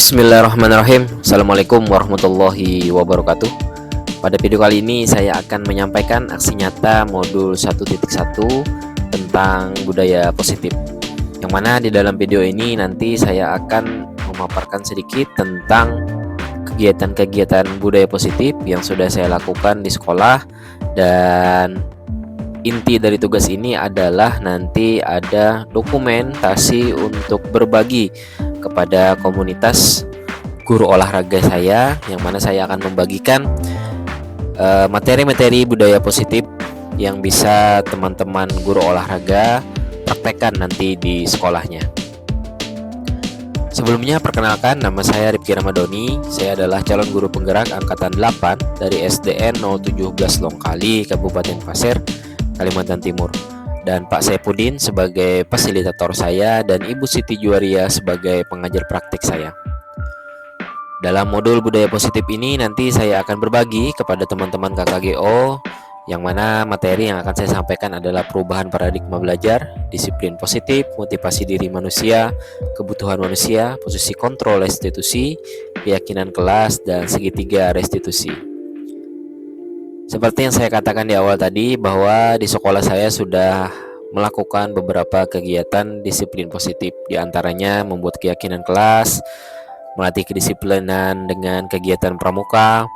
Bismillahirrahmanirrahim. Assalamualaikum warahmatullahi wabarakatuh. Pada video kali ini saya akan menyampaikan aksi nyata modul 1.1 tentang budaya positif. Yang mana di dalam video ini nanti saya akan memaparkan sedikit tentang kegiatan-kegiatan budaya positif yang sudah saya lakukan di sekolah, dan inti dari tugas ini adalah nanti ada dokumentasi untuk berbagi kepada komunitas guru olahraga saya, yang mana saya akan membagikan materi-materi budaya positif yang bisa teman-teman guru olahraga praktekkan nanti di sekolahnya. Sebelumnya perkenalkan, nama saya Rifki Ramadoni. Saya adalah calon guru penggerak angkatan 8 dari SDN 017 Longkali, Kabupaten Pasir, Kalimantan Timur. Dan Pak Saipudin sebagai fasilitator saya, dan Ibu Siti Juwaria sebagai pengajar praktik saya. Dalam modul budaya positif ini nanti saya akan berbagi kepada teman-teman KKGO, yang mana materi yang akan saya sampaikan adalah perubahan paradigma belajar, disiplin positif, motivasi diri manusia, kebutuhan manusia, posisi kontrol restitusi, keyakinan kelas, dan segitiga restitusi. Seperti yang saya katakan di awal tadi, bahwa di sekolah saya sudah melakukan beberapa kegiatan disiplin positif. Di antaranya membuat keyakinan kelas, melatih kedisiplinan dengan kegiatan pramuka,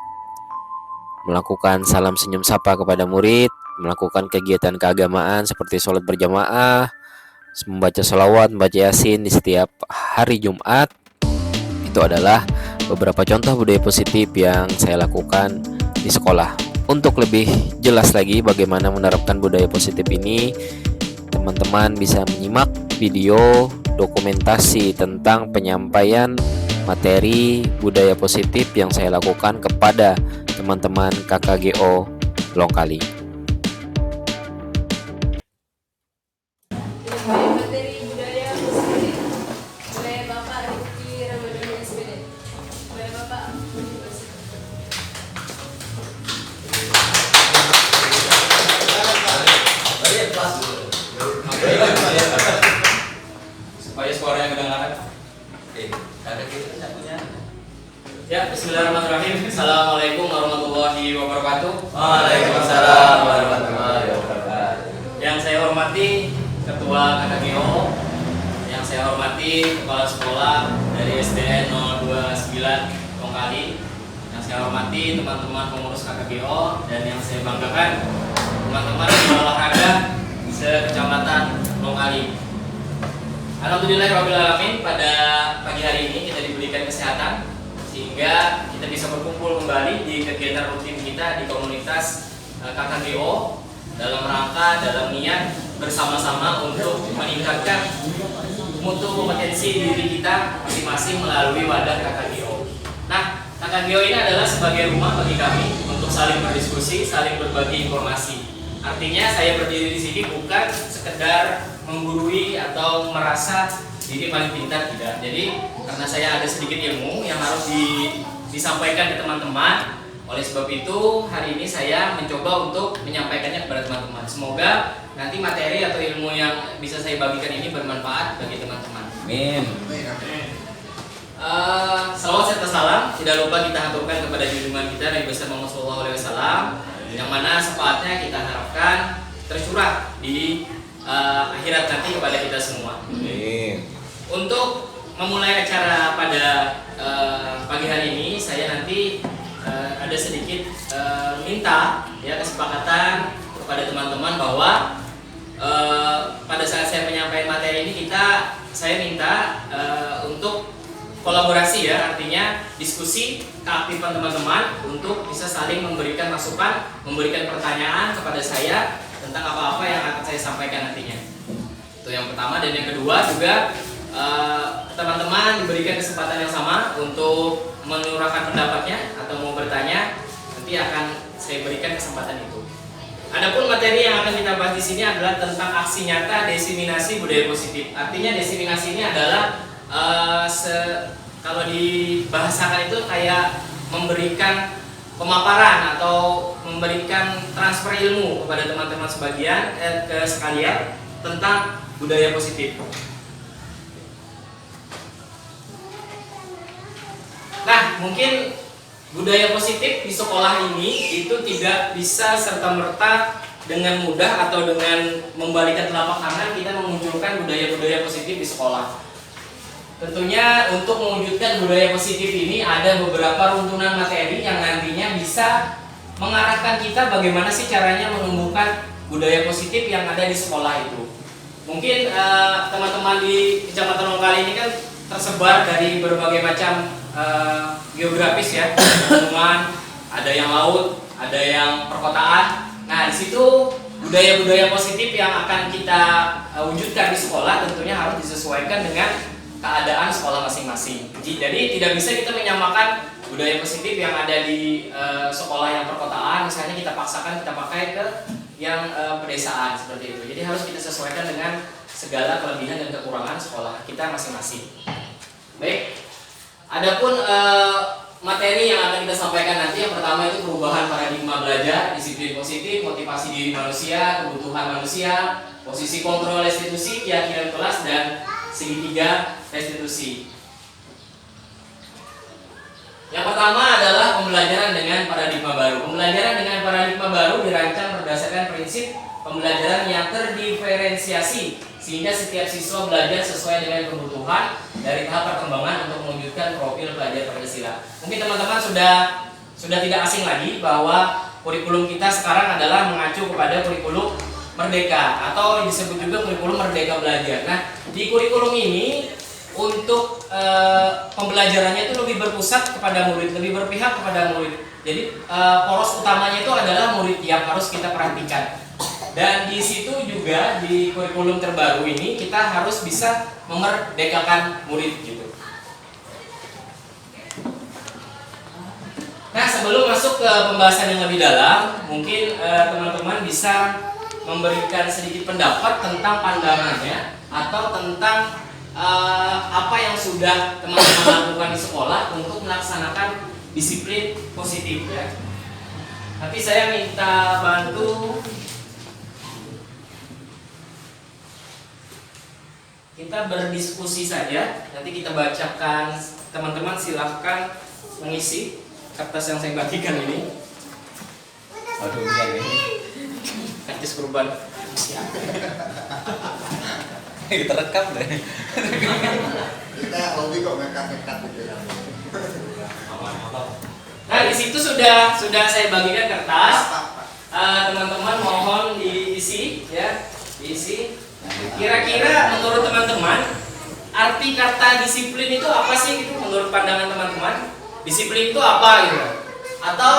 melakukan salam senyum sapa kepada murid, melakukan kegiatan keagamaan seperti sholat berjamaah, membaca sholawat, membaca yasin di setiap hari Jumat. Itu adalah beberapa contoh budaya positif yang saya lakukan di sekolah. Untuk lebih jelas lagi bagaimana menerapkan budaya positif ini, teman-teman bisa menyimak video dokumentasi tentang penyampaian materi budaya positif yang saya lakukan kepada teman-teman KKGO Longkali. Supaya suaranya kedengaran. Ya, bismillahirrahmanirrahim. Assalamualaikum warahmatullahi wabarakatuh. Waalaikumsalam warahmatullahi wabarakatuh. Yang saya hormati Ketua KKGO, yang saya hormati Kepala Sekolah dari SDN 029 Longkali, yang saya hormati teman-teman pengurus KKGO, dan yang saya banggakan teman-teman olahraga se-Kecamatan Longkali. Alhamdulillahirrahmanirrahim, pada pagi hari ini kita diberikan kesehatan sehingga kita bisa berkumpul kembali di kegiatan rutin kita di komunitas KKGO dalam niat bersama-sama untuk meningkatkan mutu kompetensi diri kita masing-masing melalui wadah KKGO. Nah, KKGO ini adalah sebagai rumah bagi kami untuk saling berdiskusi, saling berbagi informasi. Artinya saya berdiri di sini bukan sekedar menggurui atau merasa diri paling pintar, tidak. Jadi karena saya ada sedikit ilmu yang harus disampaikan ke teman-teman, oleh sebab itu hari ini saya mencoba untuk menyampaikannya kepada teman-teman. Semoga nanti materi atau ilmu yang bisa saya bagikan ini bermanfaat bagi teman-teman. Amin. Salawat serta salam tidak lupa kita haturkan kepada junjungan kita Nabi besar Muhammad SAW, yang mana syafaatnya kita harapkan tercurah di akhirat nanti kepada kita semua. Amin. Untuk memulai acara pada pagi hari ini, saya nanti ada sedikit minta ya kesepakatan kepada teman-teman bahwa pada saat saya penyampaian materi ini saya minta untuk kolaborasi, ya, artinya diskusi keaktifan teman-teman untuk bisa saling memberikan masukan, memberikan pertanyaan kepada saya tentang apa-apa yang akan saya sampaikan nantinya. Itu yang pertama. Dan yang kedua juga teman-teman diberikan kesempatan yang sama untuk menyuarakan pendapatnya atau mau bertanya, nanti akan saya berikan kesempatan itu. Adapun materi yang akan kita bahas di sini adalah tentang aksi nyata diseminasi budaya positif. Artinya diseminasi ini adalah kalau dibahasakan itu kayak memberikan pemaparan atau memberikan transfer ilmu kepada teman-teman sekalian tentang budaya positif. mungkin budaya positif di sekolah ini itu tidak bisa serta-merta dengan mudah atau dengan membalikan telapak tangan kita memunculkan budaya-budaya positif di sekolah. Tentunya untuk mewujudkan budaya positif ini ada beberapa runtunan materi yang nantinya bisa mengarahkan kita bagaimana sih caranya menumbuhkan budaya positif yang ada di sekolah itu. Mungkin teman-teman di Kecamatan Lokal ini kan tersebar dari berbagai macam geografis ya, lingkungan, ada yang laut, ada yang perkotaan. Nah, di situ budaya-budaya positif yang akan kita wujudkan di sekolah tentunya harus disesuaikan dengan keadaan sekolah masing-masing. Jadi tidak bisa kita menyamakan budaya positif yang ada di sekolah yang perkotaan, misalnya kita paksakan kita pakai ke yang pedesaan seperti itu. Jadi harus kita sesuaikan dengan segala kelebihan dan kekurangan sekolah kita masing-masing. Baik. Adapun materi yang akan kita sampaikan nanti yang pertama itu perubahan paradigma belajar, disiplin positif, motivasi diri manusia, kebutuhan manusia, posisi kontrol restitusi, keyakinan kelas, dan segitiga restitusi. Yang pertama adalah pembelajaran dengan paradigma baru. Pembelajaran dengan paradigma baru dirancang berdasarkan prinsip pembelajaran yang terdiferensiasi sehingga setiap siswa belajar sesuai dengan kebutuhan dari tahap perkembangan untuk mewujudkan profil pelajar Pancasila. Mungkin teman-teman sudah tidak asing lagi bahwa kurikulum kita sekarang adalah mengacu kepada kurikulum Merdeka atau disebut juga kurikulum Merdeka Belajar. Nah, di kurikulum ini untuk pembelajarannya itu lebih berpusat kepada murid, lebih berpihak kepada murid. Jadi poros utamanya itu adalah murid yang harus kita perhatikan. Dan di situ juga di kurikulum terbaru ini kita harus bisa memerdekakan murid gitu. Nah, sebelum masuk ke pembahasan yang lebih dalam, mungkin teman-teman bisa memberikan sedikit pendapat tentang pandangannya atau tentang apa yang sudah teman-teman lakukan di sekolah untuk melaksanakan disiplin positif ya. Tapi saya minta bantu kita berdiskusi saja. Nanti kita bacakan, teman-teman silahkan mengisi kertas yang saya bagikan ini. Aduh, ini. Karcis kurban. Terekam deh. Kita hobi kok ngekat-ngekat gitu. Nah, di situ sudah saya bagikan kertas. Teman-teman mohon diisi ya, diisi. Kira-kira menurut teman-teman arti kata disiplin itu apa sih gitu menurut pandangan teman-teman? Disiplin itu apa gitu? Atau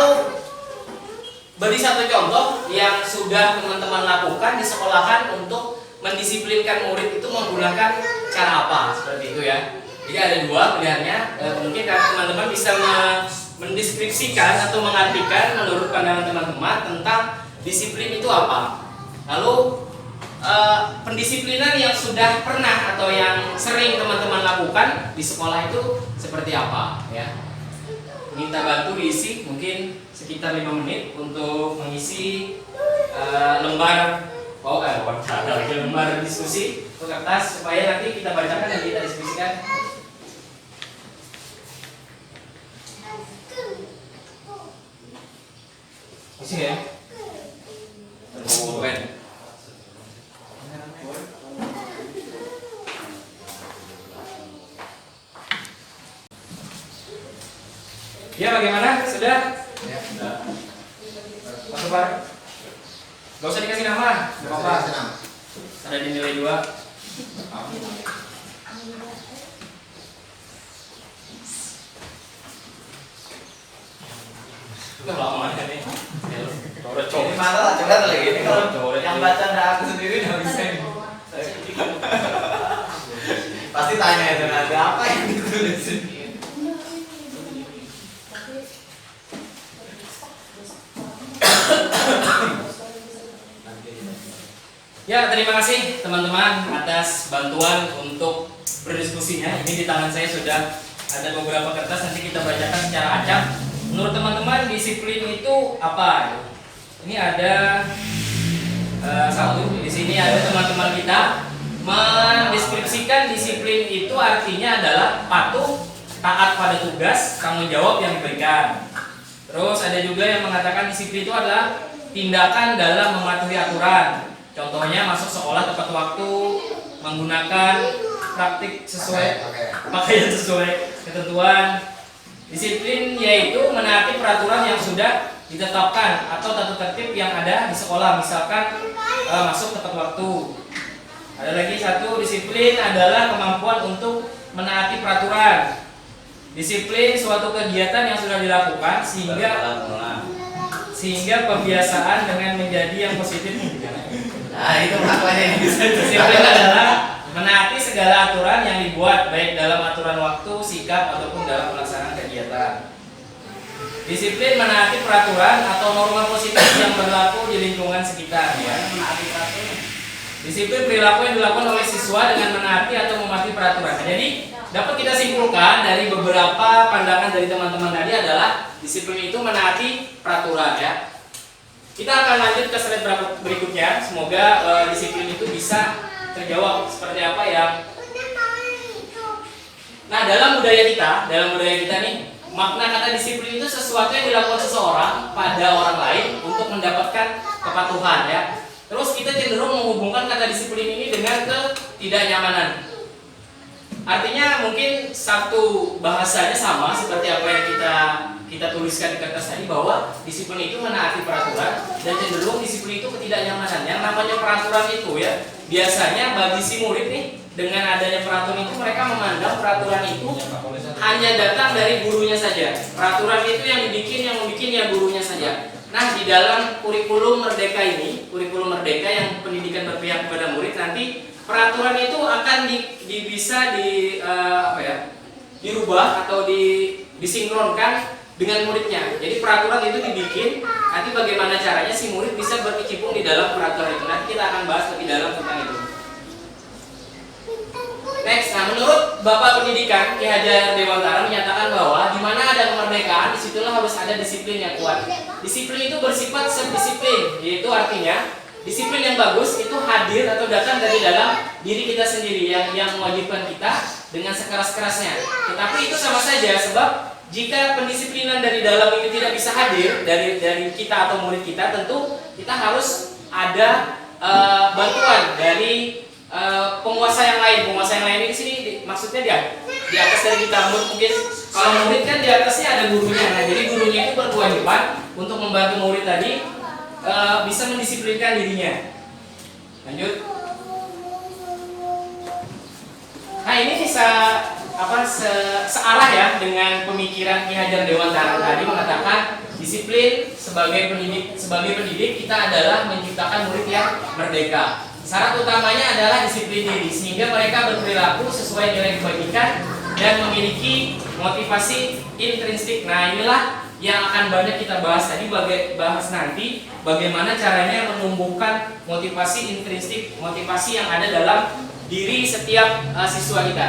beri satu contoh yang sudah teman-teman lakukan di sekolahan untuk mendisiplinkan murid itu menggunakan cara apa seperti itu ya. Jadi ada dua pilihannya. Mungkin teman-teman bisa mendeskripsikan atau mengartikan menurut pandangan teman-teman tentang disiplin itu apa. Lalu pendisiplinan yang sudah pernah atau yang sering teman-teman lakukan di sekolah itu seperti apa ya. Minta bantu diisi mungkin sekitar 5 menit untuk mengisi lembar lembar diskusi untuk kertas supaya nanti kita bacakan dan kita diskusikan. Isi ya. Keren. Ya, bagaimana? Sudah? Ya. Sudah. Masuk, Pak. Gak usah dikasih nama. Gak apa-apa. Ada di nilai 2. Udah lama ya nih. Ini masalah coret lagi ini kalau yang baca nggak aku sendiri nggak bisa. Pasti tanya itu nanti apa yang ditulis ini. Ya, terima kasih teman-teman atas bantuan untuk berdiskusinya. Ini di tangan saya sudah ada beberapa kertas, nanti kita bacakan secara acak. Menurut teman-teman disiplin itu apa? Ini ada satu. Di sini ada teman-teman kita mendeskripsikan disiplin itu artinya adalah patuh taat pada tugas, tanggung jawab yang diberikan. Terus ada juga yang mengatakan disiplin itu adalah tindakan dalam mematuhi aturan. Contohnya masuk sekolah tepat waktu, menggunakan praktik sesuai pakaian sesuai ketentuan. Disiplin yaitu menaati peraturan yang sudah ditetapkan atau tata tertib yang ada di sekolah, misalkan masuk tepat waktu. Ada lagi satu, disiplin adalah kemampuan untuk menaati peraturan. Disiplin suatu kegiatan yang sudah dilakukan sehingga kebiasaan dengan menjadi yang positif. Nah, itu maknanya. Disiplin adalah menaati segala aturan yang dibuat, baik dalam aturan waktu, sikap, ataupun dalam pelaksanaan kegiatan. Disiplin menaati peraturan atau norma positif yang berlaku di lingkungan sekitar. Ya. Disiplin perilaku yang dilakukan oleh siswa dengan menaati atau mematuhi peraturan. Jadi dapat kita simpulkan dari beberapa pandangan dari teman-teman tadi adalah disiplin itu menaati peraturan ya. Kita akan lanjut ke slide berikutnya. Semoga disiplin itu bisa terjawab seperti apa yang. Nah, dalam budaya kita nih, makna kata disiplin itu sesuatu yang dilakukan seseorang pada orang lain untuk mendapatkan kepatuhan ya. Terus kita cenderung menghubungkan kata disiplin ini dengan ketidaknyamanan. Artinya mungkin satu bahasanya sama seperti apa yang kita tuliskan di kertas tadi, bahwa disiplin itu menaati peraturan dan cenderung disiplin itu ketidaknyamanan. Yang namanya peraturan itu ya, biasanya bagi si murid nih, dengan adanya peraturan itu mereka memandang peraturan itu hanya datang dari gurunya saja. Peraturan itu yang membikin ya gurunya saja. Nah, di dalam kurikulum merdeka ini, kurikulum merdeka yang pendidikan berpihak kepada murid, nanti peraturan itu akan bisa dirubah atau disinkronkan dengan muridnya. Jadi peraturan itu dibikin, nanti bagaimana caranya si murid bisa berkecimpung di dalam peraturan itu. Nanti kita akan bahas lebih dalam tentang itu. Next, nah menurut Bapak Pendidikan Ki Hajar Dewantara menyatakan bahwa di mana ada kemerdekaan, disitulah harus ada disiplin yang kuat. Disiplin itu bersifat self-disiplin, yaitu artinya disiplin yang bagus itu hadir atau datang dari dalam diri kita sendiri yang mewajibkan kita dengan sekeras-kerasnya. Tetapi itu sama saja, sebab jika pendisiplinan dari dalam ini tidak bisa hadir dari kita atau murid kita, tentu kita harus ada bantuan dari penguasa yang lain. Penguasa yang lain ini sini maksudnya di atas dari kita. Mungkin kalau murid kan di atasnya ada gurunya. Nah, jadi gurunya itu berkewajiban untuk membantu murid tadi bisa mendisiplinkan dirinya. Lanjut. Nah, ini bisa searah ya dengan pemikiran Ki Hajar Dewantara tadi mengatakan disiplin sebagai pendidik kita adalah menciptakan murid yang merdeka. Syarat utamanya adalah disiplin diri sehingga mereka berperilaku sesuai nilai kebajikan dan memiliki motivasi intrinsik. Nah, inilah yang akan banyak kita bahas tadi, bahas nanti bagaimana caranya menumbuhkan motivasi intrinsik, motivasi yang ada dalam diri setiap siswa kita.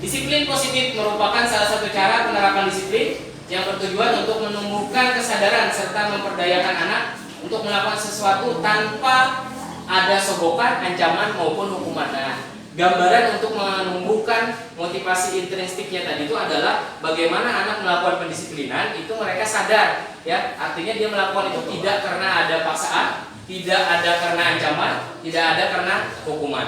Disiplin positif merupakan salah satu cara penerapan disiplin yang bertujuan untuk menumbuhkan kesadaran serta memperdayakan anak untuk melakukan sesuatu tanpa ada sogokan, ancaman maupun hukuman. Nah, gambaran untuk menumbuhkan motivasi intrinstiknya tadi itu adalah bagaimana anak melakukan pendisiplinan itu mereka sadar ya, artinya dia melakukan itu tidak karena ada paksaan, tidak ada karena ancaman, tidak ada karena hukuman.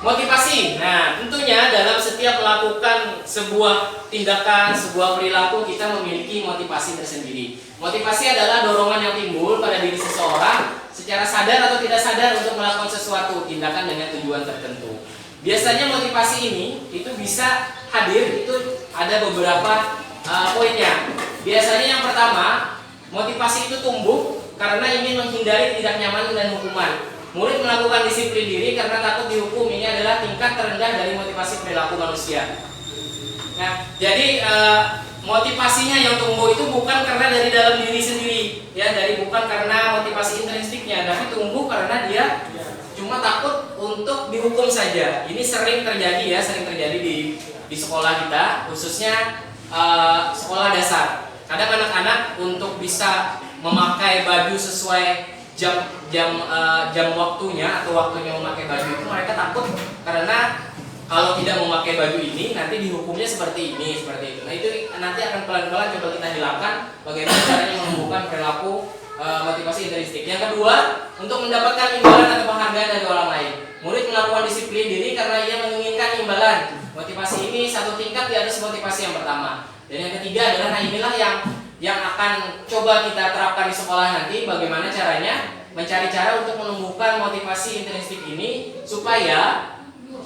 Motivasi. Nah, tentunya dalam setiap melakukan sebuah tindakan, sebuah perilaku kita memiliki motivasi tersendiri. Motivasi adalah dorongan yang timbul pada diri seseorang secara sadar atau tidak sadar untuk melakukan sesuatu tindakan dengan tujuan tertentu. Biasanya motivasi ini itu bisa hadir, itu ada beberapa poinnya. Biasanya yang pertama, motivasi itu tumbuh karena ingin menghindari tidak nyaman dan hukuman. Murid melakukan disiplin diri karena takut dihukum. Ini adalah tingkat terendah dari motivasi perilaku manusia. Nah, jadi motivasinya yang tumbuh itu bukan karena dari dalam diri sendiri, ya, bukan karena motivasi intrinsiknya, tapi tumbuh karena dia cuma takut untuk dihukum saja. Ini sering terjadi ya, di sekolah kita, khususnya sekolah dasar. Kadang anak-anak untuk bisa memakai baju sesuai jam waktunya atau waktunya memakai baju itu mereka takut karena kalau tidak memakai baju ini nanti dihukumnya seperti ini, seperti itu. Nah itu nanti akan pelan-pelan coba kita hilangkan bagaimana caranya menumbuhkan perilaku motivasi intrinsik. Yang kedua, untuk mendapatkan imbalan atau penghargaan dari orang lain. Murid melakukan disiplin diri karena ia menginginkan imbalan. Motivasi ini satu tingkat di atas motivasi yang pertama. Dan yang ketiga adalah nah inilah yang akan coba kita terapkan di sekolah nanti, bagaimana caranya mencari cara untuk menumbuhkan motivasi intrinsik ini supaya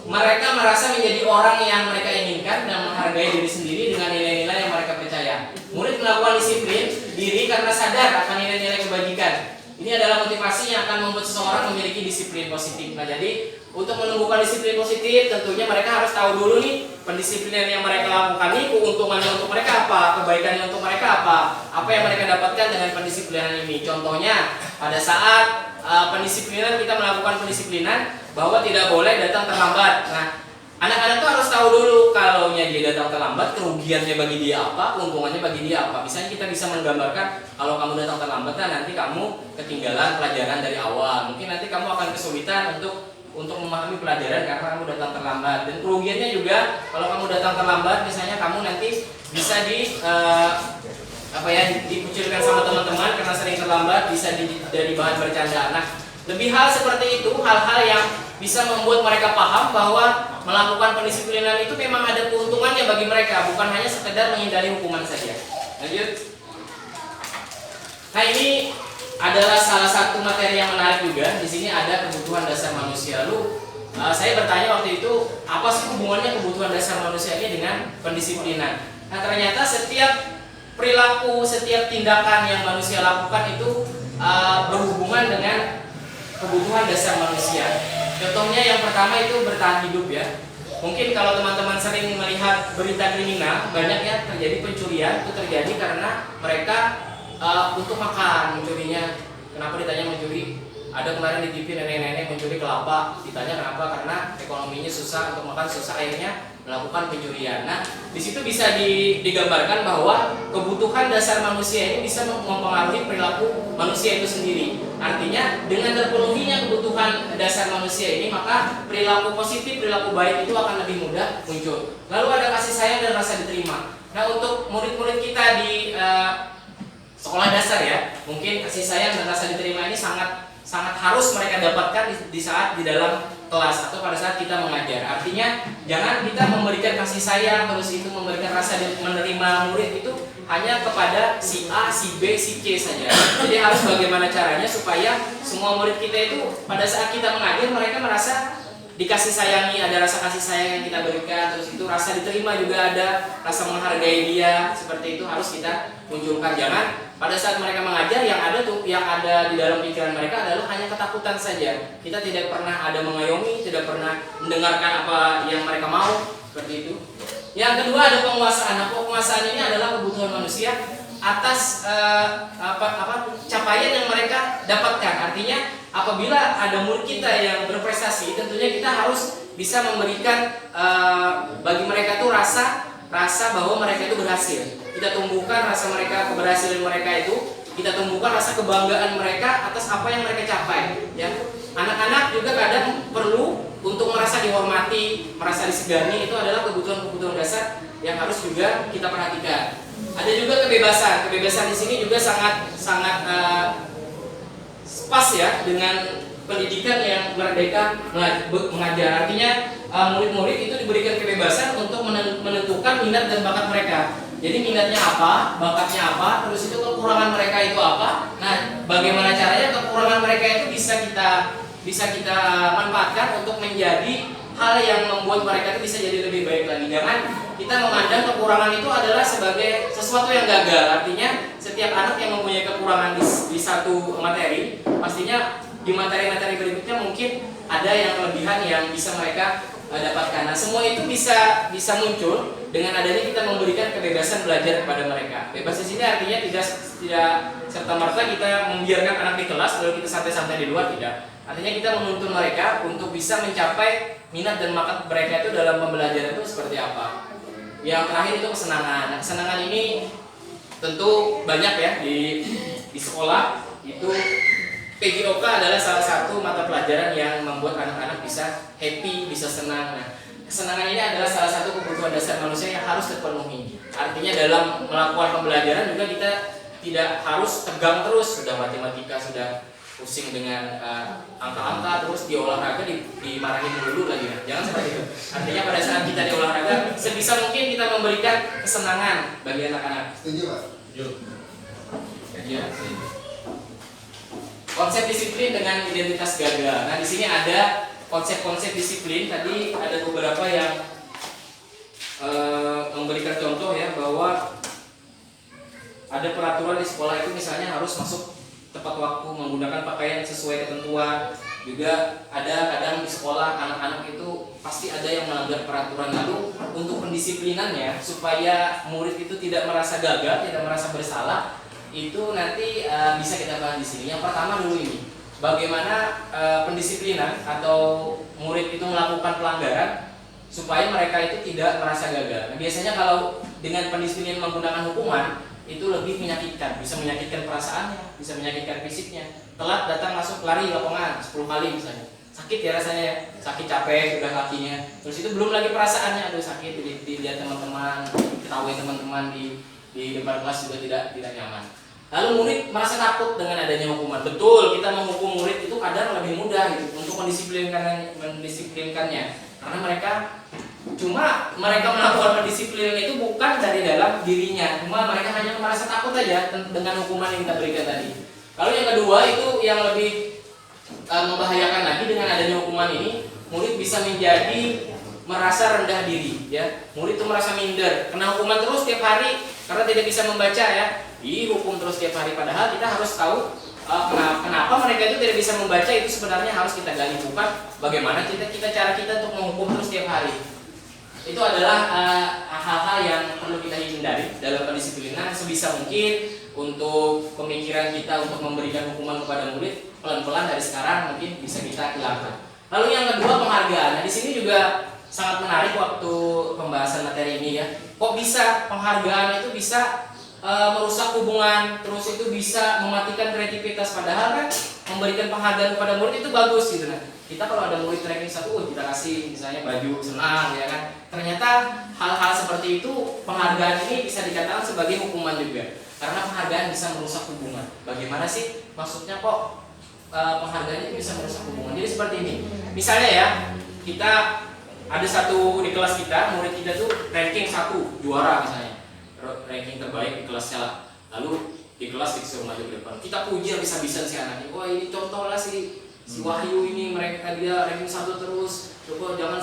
mereka merasa menjadi orang yang mereka inginkan dan menghargai diri sendiri dengan nilai-nilai yang mereka percaya. Murid melakukan disiplin diri karena sadar akan nilai-nilai kebajikan. Ini adalah motivasi yang akan membuat seseorang memiliki disiplin positif. Nah, jadi untuk menumbuhkan disiplin positif, tentunya mereka harus tahu dulu nih pendisiplinan yang mereka lakukan ini, keuntungannya untuk mereka apa, kebaikannya untuk mereka apa yang mereka dapatkan dengan pendisiplinan ini. Contohnya, pada saat pendisiplinan kita melakukan pendisiplinan bahwa tidak boleh datang terlambat. Nah, anak-anak tuh harus tahu dulu kalau dia datang terlambat, kerugiannya bagi dia apa, keuntungannya bagi dia apa. Misalnya kita bisa menggambarkan kalau kamu datang terlambat, nah nanti kamu ketinggalan pelajaran dari awal. Mungkin nanti kamu akan kesulitan untuk memahami pelajaran karena kamu datang terlambat. Dan kerugiannya juga kalau kamu datang terlambat, misalnya kamu nanti bisa dikucilkan sama teman-teman karena sering terlambat, bisa jadi bahan bercanda. Nah, lebih hal seperti itu, hal-hal yang bisa membuat mereka paham bahwa melakukan pendisiplinan itu memang ada keuntungannya bagi mereka, bukan hanya sekedar menghindari hukuman saja. Lanjut. Nah, ini adalah salah satu materi yang menarik juga. Di sini ada kebutuhan dasar manusia. Saya bertanya waktu itu, apa sih hubungannya kebutuhan dasar manusia ini dengan pendisiplinan? Nah, ternyata setiap perilaku, setiap tindakan yang manusia lakukan itu berhubungan dengan kebutuhan dasar manusia. Contohnya yang pertama itu bertahan hidup ya. Mungkin kalau teman-teman sering melihat berita kriminal, banyak ya terjadi pencurian, itu terjadi karena mereka untuk makan mencurinya. Kenapa ditanya mencuri? Ada kemarin di TV nenek-nenek mencuri kelapa, ditanya kenapa? Karena ekonominya susah, untuk makan susah, akhirnya melakukan pencurian. Nah, di situ bisa digambarkan bahwa kebutuhan dasar manusia ini bisa mempengaruhi perilaku manusia itu sendiri. Artinya dengan terpenuhinya kebutuhan dasar manusia ini, maka perilaku positif, perilaku baik itu akan lebih mudah muncul. Lalu ada kasih sayang dan rasa diterima. Nah, untuk murid-murid kita di sekolah dasar ya, mungkin kasih sayang dan rasa diterima ini sangat harus mereka dapatkan di saat di dalam kelas atau pada saat kita mengajar. Artinya jangan kita memberikan kasih sayang terus itu memberikan rasa menerima murid itu hanya kepada si A, si B, si C saja. Jadi harus bagaimana caranya supaya semua murid kita itu pada saat kita mengajar mereka merasa dikasih sayangi, ada rasa kasih sayang yang kita berikan, terus itu rasa diterima juga ada, rasa menghargai dia, seperti itu harus kita munculkan. Jangan pada saat mereka mengajar yang ada di dalam pikiran mereka adalah hanya ketakutan saja. Kita tidak pernah ada mengayomi, tidak pernah mendengarkan apa yang mereka mau, seperti itu. Yang kedua ada penguasaan. Nah, penguasaan ini adalah kebutuhan manusia atas capaian yang mereka dapatkan. Artinya apabila ada murid kita yang berprestasi, tentunya kita harus bisa memberikan bagi mereka tuh rasa bahwa mereka itu berhasil. Kita tumbuhkan rasa keberhasilan mereka itu, kita tumbuhkan rasa kebanggaan mereka atas apa yang mereka capai. Ya, anak-anak juga kadang perlu untuk merasa dihormati, merasa disegani, itu adalah kebutuhan dasar yang harus juga kita perhatikan. Ada juga kebebasan. Kebebasan di sini juga sangat pas ya dengan pendidikan yang merdeka mengajar. Artinya murid-murid itu diberikan kebebasan untuk menentukan minat dan bakat mereka. Jadi minatnya apa, bakatnya apa, terus itu kekurangan mereka itu apa. Nah, bagaimana caranya kekurangan mereka itu bisa kita manfaatkan untuk menjadi hal yang membuat mereka itu bisa jadi lebih baik lagi. Jangan kita memandang kekurangan itu adalah sebagai sesuatu yang gagal. Artinya setiap anak yang mempunyai kekurangan di satu materi, pastinya di materi-materi berikutnya mungkin ada yang kelebihan yang bisa mereka dapatkan. Nah, semua itu bisa muncul dengan adanya kita memberikan kebebasan belajar kepada mereka. Bebas di sini artinya tidak serta-merta kita membiarkan anak di kelas lalu kita santai-santai di luar, tidak. Artinya kita menuntun mereka untuk bisa mencapai minat dan bakat mereka itu dalam pembelajaran itu seperti apa. Yang terakhir itu kesenangan. Nah, kesenangan ini tentu banyak ya di sekolah. Itu PGOK adalah salah satu mata pelajaran yang membuat anak-anak bisa happy, bisa senang. Nah, kesenangan ini adalah salah satu kebutuhan dasar manusia yang harus terpenuhi. Artinya dalam melakukan pembelajaran juga kita tidak harus tegang terus, sudah matematika sudah pusing dengan angka-angka, terus di olahraga dimarahin dulu lagi. Jangan seperti itu. Artinya pada saat kita di olahraga sebisa mungkin kita memberikan kesenangan bagi anak-anak. Setuju Pak? Setuju. Ya. Konsep disiplin dengan identitas gagal. Nah, di sini ada konsep-konsep disiplin. Tadi ada beberapa yang memberikan contoh ya, bahwa ada peraturan di sekolah itu misalnya harus masuk tepat waktu, menggunakan pakaian sesuai ketentuan. Juga ada kadang di sekolah anak-anak itu pasti ada yang melanggar peraturan. Lalu untuk pendisiplinannya supaya murid itu tidak merasa gagal, tidak merasa bersalah, itu nanti bisa kita bahas di sini. Yang pertama dulu ini, bagaimana pendisiplinan atau murid itu melakukan pelanggaran supaya mereka itu tidak merasa gagal. Nah, biasanya kalau dengan pendisiplinan menggunakan hukuman itu lebih menyakitkan, bisa menyakitkan perasaannya, bisa menyakitkan fisiknya. Telat datang masuk lari lapangan 10 kali misalnya, sakit ya rasanya, sakit capek sudah kakinya. Terus itu belum lagi perasaannya, aduh sakit, dilihat teman-teman, ketahui teman-teman di depan kelas juga tidak nyaman. Lalu murid merasa takut dengan adanya hukuman. Betul, kita menghukum murid itu kadang lebih mudah gitu untuk mendisiplinkannya, karena mereka melakukan pendisiplinan itu bukan dari dalam dirinya, cuma mereka hanya merasa takut aja dengan hukuman yang kita berikan tadi. Lalu yang kedua itu yang lebih membahayakan lagi, dengan adanya hukuman ini murid bisa menjadi merasa rendah diri ya. Murid itu merasa minder, kena hukuman terus tiap hari karena tidak bisa membaca ya, dihukum terus tiap hari. Padahal kita harus tahu kenapa mereka itu tidak bisa membaca. Itu sebenarnya harus kita gali, bukan bagaimana cara kita untuk menghukum terus tiap hari. Itu adalah hal-hal yang perlu kita hindari dalam pendisiplinan. Sebisa mungkin untuk pemikiran kita untuk memberikan hukuman kepada murid, pelan-pelan dari sekarang mungkin bisa kita hilangkan. Lalu yang kedua, penghargaan. Nah, di sini juga sangat menarik waktu pembahasan materi ini ya. Kok bisa penghargaan itu bisa merusak hubungan, terus itu bisa mematikan kreativitas. Padahal kan memberikan penghargaan kepada murid itu bagus gitu. Nah, kita kalau ada murid ranking 1, kita kasih misalnya baju, senang ya kan. Ternyata hal-hal seperti itu, penghargaan ini bisa dikatakan sebagai hukuman juga, karena penghargaan bisa merusak hubungan. Bagaimana sih maksudnya kok penghargaan itu bisa merusak hubungan? Jadi seperti ini, misalnya ya, kita ada satu di kelas kita, murid kita tuh ranking 1, juara misalnya, ranking terbaik di kelasnya lah. Lalu di kelas disuruh maju ke depan, kita puji habis-habisan si anak ini. Wah, ini contoh lah si Wahyu ini, mereka dia ranking 1 terus. Coba jangan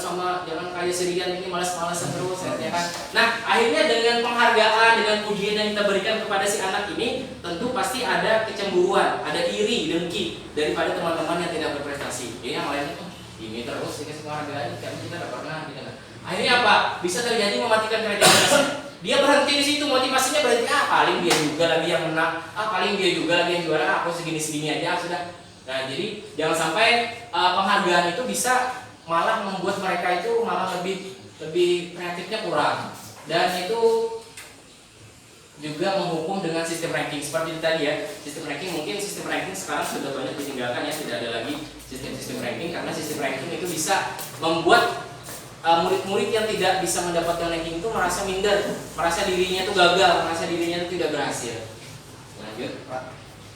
kayak Sirian ini malas-malasan terus ya kan. Nah, akhirnya dengan penghargaan, dengan pujian yang kita berikan kepada si anak ini, tentu pasti ada kecemburuan, ada iri, dengki daripada teman-teman yang tidak berprestasi. Ya, yang lainnya tuh ini terus dikasih penghargaan, karena kita tidak pernah gitu kan. Akhirnya apa? Bisa terjadi mematikan kreativitas. Dia berhenti di situ, motivasinya berhenti. Paling dia juga lagi yang menang. Paling dia juga lagi yang juara. Aku segini-segini aja sudah. Nah, jadi jangan sampai penghargaan itu bisa malah membuat mereka itu malah lebih kreatifnya kurang. Dan itu juga menghukum dengan sistem ranking seperti tadi ya. Sistem ranking sekarang sudah banyak ditinggalkan ya, tidak ada lagi sistem ranking, karena sistem ranking itu bisa membuat murid-murid yang tidak bisa mendapatkan ranking itu merasa minder, merasa dirinya itu gagal, merasa dirinya itu tidak berhasil. Lanjut, Pak,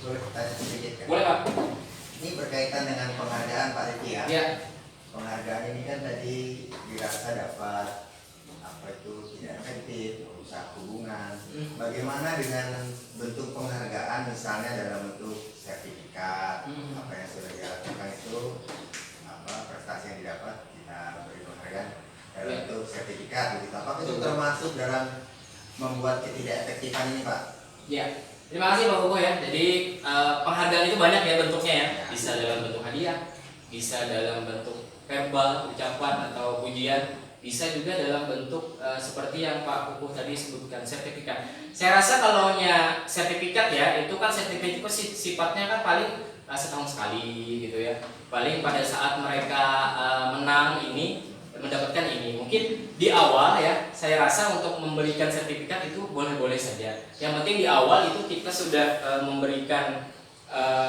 boleh tanya sedikit kan? Boleh Pak. Ini berkaitan dengan penghargaan Pak Riki ya. Ya. Penghargaan ini kan tadi dirasa dapat tidak efektif, merusak hubungan. Bagaimana dengan bentuk penghargaan, misalnya dalam bentuk sertifikat, apa yang sudah dilakukan itu, prestasi yang didapat kita beri penghargaan dalam bentuk sertifikat begitu. Apakah itu termasuk dalam membuat ketidakefektifan ini Pak? Ya. Terima kasih Pak Koko ya. Jadi penghargaan itu banyak ya bentuknya ya. Bisa dalam bentuk hadiah, bisa dalam bentuk verbal, ucapan atau pujian, bisa juga dalam bentuk seperti yang Pak Koko tadi sebutkan, sertifikat. Saya rasa kalau sertifikat ya, itu kan sertifikat itu sifatnya kan paling setahun sekali gitu ya. Paling pada saat mereka menang ini, mendapatkan ini. Mungkin di awal ya, saya rasa untuk memberikan sertifikat itu boleh-boleh saja. Yang penting di awal itu kita sudah memberikan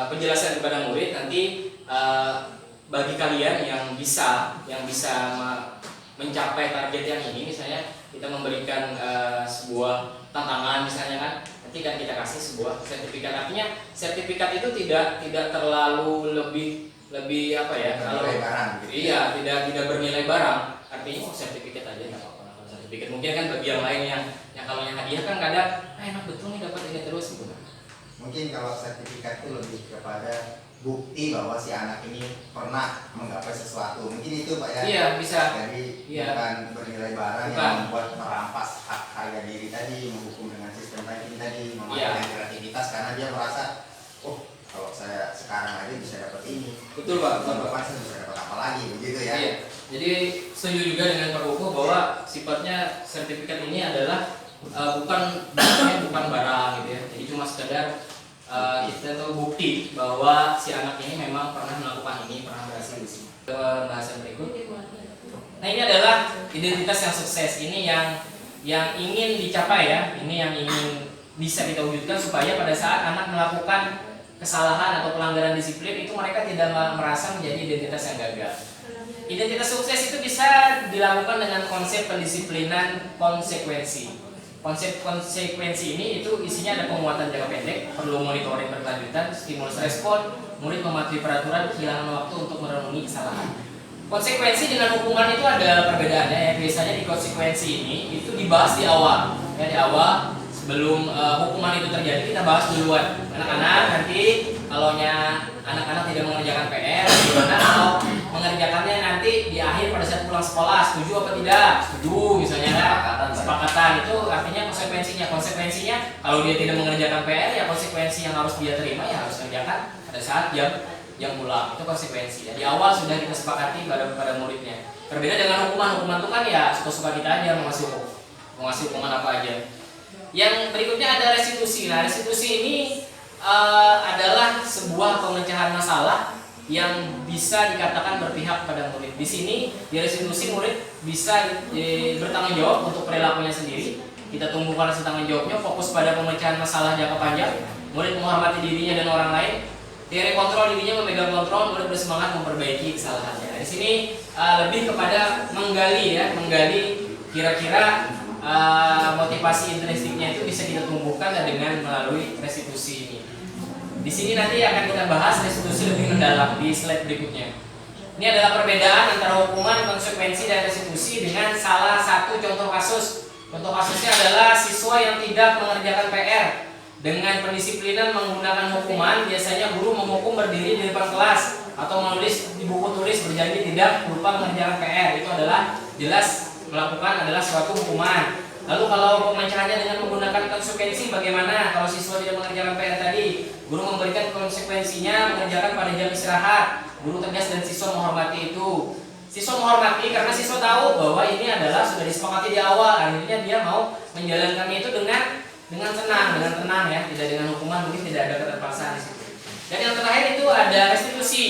penjelasan kepada murid. Nanti bagi kalian yang bisa mencapai target yang ini, misalnya kita memberikan sebuah tantangan misalnya kan, nanti kan kita kasih sebuah sertifikat. Artinya sertifikat itu tidak terlalu lebih apa ya, kalau bernilai barang gitu. Iya, tidak bernilai barang. Artinya sertifikat aja nggak apa-apa. Sertifikat mungkin kan bagi yang lain yang kalau yang hadiah kan kadang enak betul nih dapat ini terus gitu. Mungkin kalau sertifikat itu lebih kepada bukti bahwa si anak ini pernah menggapai sesuatu. Mungkin itu Pak ya. Iya, bisa. Jadi Iya. bukan bernilai barang Bukan. yang membuat merampas hak harga diri tadi, menghukum dengan sistem tadi, mematahkan kreativitas karena dia merasa, oh kalau saya sekarang aja bisa dapat ini. Betul Pak. Tahun depan saya bisa dapat apa lagi, begitu ya? Iya. Jadi setuju juga dengan Pak Koko bahwa sifatnya sertifikat ini adalah bukan barang gitu ya. Jadi cuma sekedar kita tahu bukti bahwa si anak ini memang pernah melakukan ini, pernah berhasil di sini. Ke pembahasan berikut. Nah, ini adalah identitas yang sukses, ini yang ingin dicapai ya. Ini yang ingin bisa kita wujudkan supaya pada saat anak melakukan kesalahan atau pelanggaran disiplin itu mereka tidak merasa menjadi identitas yang gagal. Identitas sukses itu bisa dilakukan dengan konsep pendisiplinan konsekuensi. Konsep konsekuensi ini itu isinya ada penguatan jangka pendek, perlu monitoring berkelanjutan, stimulus respon, murid mematuhi peraturan, kehilangan waktu untuk merenungi kesalahan. Konsekuensi dengan hukuman itu ada perbedaannya ya. Biasanya di konsekuensi ini itu dibahas di awal. Ya, di awal sebelum hukuman itu terjadi kita bahas duluan. Anak-anak nanti kalau anak-anak tidak mengerjakan PR, gimana kalau mengerjakannya nanti di akhir pada saat pulang sekolah, setuju apa tidak? Setuju misalnya kan? Kesepakatan itu artinya konsekuensinya kalau dia tidak mengerjakan PR ya konsekuensi yang harus dia terima ya harus kerjakan pada saat jam pulang. Itu konsekuensi ya. Di awal sudah kita sepakati pada muridnya. Berbeda dengan hukuman itu kan ya suka-suka kita aja mau ngasih hukuman apa aja. Yang berikutnya ada restitusi. Nah, restitusi ini adalah sebuah pemecahan masalah yang bisa dikatakan berpihak pada murid. Di sini di restitusi murid bisa bertanggung jawab untuk perilakunya sendiri. Kita tumbuhkan rasa tanggung jawabnya, fokus pada pemecahan masalah jangka panjang. Murid menghormati dirinya dan orang lain. Teori kontrol, dirinya memegang kontrol, murid bersemangat memperbaiki kesalahannya. Nah, di sini lebih kepada menggali kira-kira motivasi intrinstiknya itu bisa kita tumbuhkan dengan melalui restitusi ini. Di sini nanti akan kita bahas restitusi lebih mendalam di slide berikutnya. Ini adalah perbedaan antara hukuman, konsekuensi, dan restitusi dengan salah satu contoh kasus. Contoh kasusnya adalah siswa yang tidak mengerjakan PR. Dengan pendisiplinan menggunakan hukuman, biasanya guru menghukum berdiri di depan kelas atau menulis di buku tulis berjanji tidak lupa mengerjakan PR. Itu adalah jelas melakukan adalah suatu hukuman. Lalu kalau pemecahannya dengan menggunakan konsekuensi bagaimana? Kalau siswa tidak mengerjakan PR tadi, guru memberikan konsekuensinya mengerjakan pada jam istirahat. Guru tegas dan siswa menghormati itu. Siswa menghormati karena siswa tahu bahwa ini adalah sudah disepakati di awal. Akhirnya dia mau menjalankannya itu dengan tenang ya, tidak dengan hukuman, mungkin tidak ada keterpaksaan di situ. Dan yang terakhir itu ada restitusi.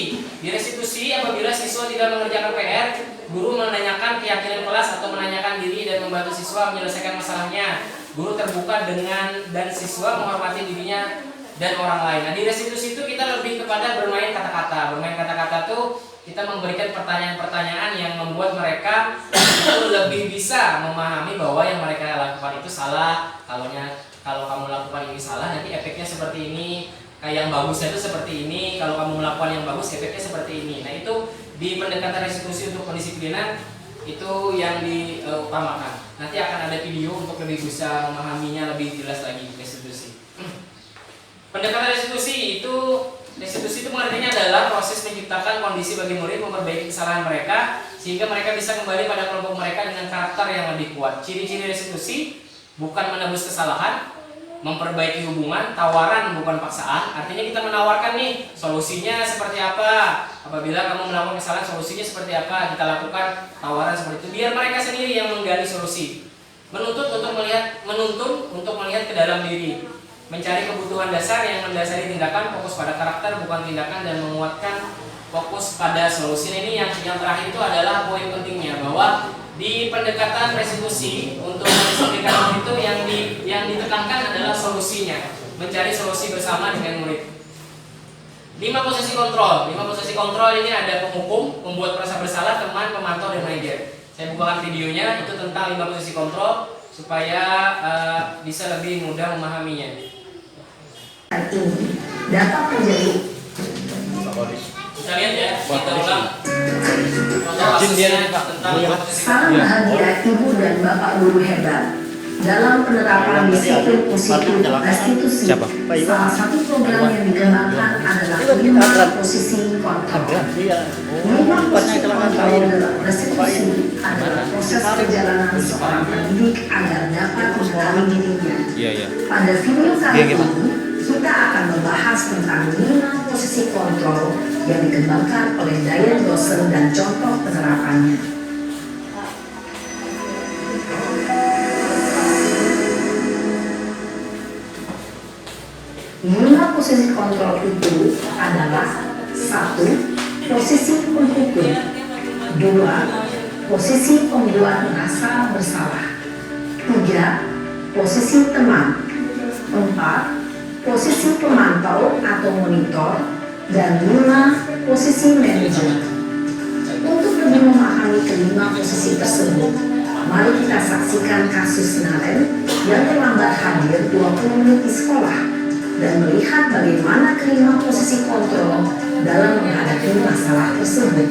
Di restitusi apabila siswa tidak mengerjakan PR, guru menanyakan keyakinan kelas atau menanyakan diri dan membantu siswa menyelesaikan masalahnya. Guru terbuka dan siswa menghormati dirinya dan orang lain. Nah, di restitusi itu kita lebih kepada bermain kata-kata. Bermain kata-kata itu kita memberikan pertanyaan-pertanyaan yang membuat mereka itu lebih bisa memahami bahwa yang mereka lakukan itu salah. Kalau kamu lakukan ini salah, nanti efeknya seperti ini. Kayak yang bagusnya itu seperti ini. Kalau kamu melakukan yang bagus, efeknya seperti ini. Nah, itu di pendekatan restitusi untuk pendisiplinan itu yang diutamakan. Nanti akan ada video untuk lebih bisa memahaminya lebih jelas lagi restitusi. Pendekatan restitusi itu pengertiannya adalah proses menciptakan kondisi bagi murid memperbaiki kesalahan mereka sehingga mereka bisa kembali pada kelompok mereka dengan karakter yang lebih kuat. Ciri-ciri restitusi bukan menebus kesalahan, memperbaiki hubungan, tawaran bukan paksaan. Artinya kita menawarkan nih solusinya seperti apa. Apabila kamu melakukan kesalahan, solusinya seperti apa, kita lakukan tawaran seperti itu biar mereka sendiri yang menggali solusi. Menuntun untuk melihat ke dalam diri, mencari kebutuhan dasar yang mendasari tindakan, fokus pada karakter bukan tindakan, dan menguatkan fokus pada solusi. Ini yang terakhir itu adalah poin pentingnya, bahwa di pendekatan restitusi untuk mendisiplinkan itu yang ditekankan adalah solusinya, mencari solusi bersama dengan murid. 5 posisi kontrol ini ada penghukum, pembuat merasa bersalah, teman, pemantau, dan manajer. Saya bukakan videonya, itu tentang 5 posisi kontrol supaya bisa lebih mudah memahaminya. Ini dapat menjadi Kita lihat ya, kita ulang. Contoh kasusnya tentang 5 posisi sangat kontrol. bahagia ibu dan bapak guru hebat dalam penerapan disiplin positif restitusi. Salah satu program yang dikembangkan adalah 5 posisi kontrol. 5 posisi kontrol dalam restitusi adalah proses perjalanan seorang pendidik agar dapat mengenali dirinya. Pada video kali ini, kita akan membahas tentang 5 posisi kontrol yang dikembangkan oleh Dayan dosen dan contoh penerapannya. 5 posisi kontrol itu adalah 1. Posisi penghukum, 2. Posisi pembuat merasa bersalah, 3. Posisi teman, 4. Posisi pemantau atau monitor, dan 5. Posisi manajer. Untuk lebih memahami kelima posisi tersebut, mari kita saksikan kasus Naren yang terlambat hadir 20 menit di sekolah dan melihat bagaimana kelima posisi kontrol dalam menghadapi masalah tersebut.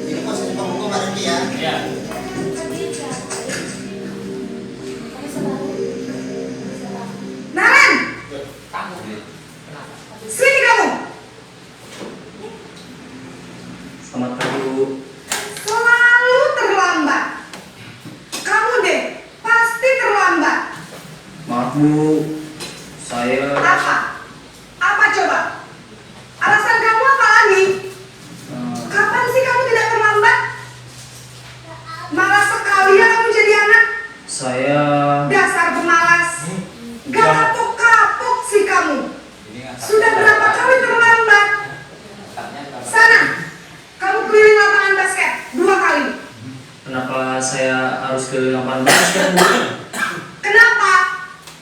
Ini posisi penghukum berarti ya. Ya. Naren, sini kamu. Selamat pagi Bu. Selalu terlambat. Kamu deh, pasti terlambat. Maaf Bu, saya Apa? Apa coba? Alasan kamu apa lagi? Kapan sih kamu tidak terlambat? Malas sekali ya kamu jadi anak. saya Dasar pemalas. Gak kapok-kapok sih kamu. Sudah berapa kali terlambat? Sana, kamu keliling lapangan basket 2 kali. kenapa saya harus ke lapangan basket Bu? Kenapa?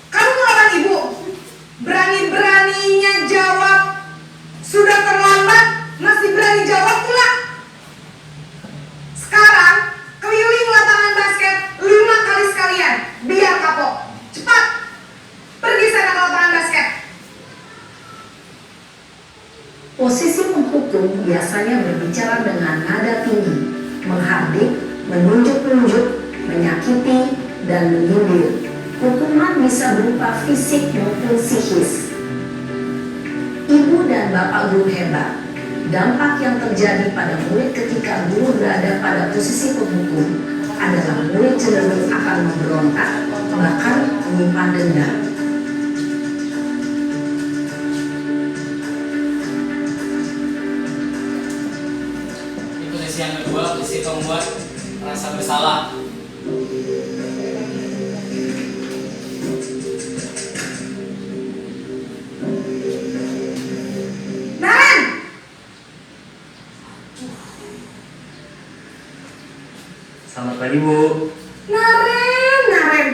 Kamu melawan ibu. Berani-beraninya jawab. Sudah terlambat, masih berani jawab pula. Sekarang, keliling lapangan basket 5 kali sekalian. Biar kapok. Cepat. Pergi sana ke lapangan basket. Posisi penghukum biasanya berbicara dengan nada tinggi, menghardik, menunjuk-nunjuk, menyakiti, dan menyindir. Hukuman bisa berupa fisik maupun psikis. Ibu dan bapak guru hebat, dampak yang terjadi pada murid ketika guru berada pada posisi penghukum adalah murid cenderung akan memberontak, bahkan menyimpan dendam. Ini posisi yang kedua, posisi pembuat merasa bersalah. Naren! Selamat pagi Bu. Naren,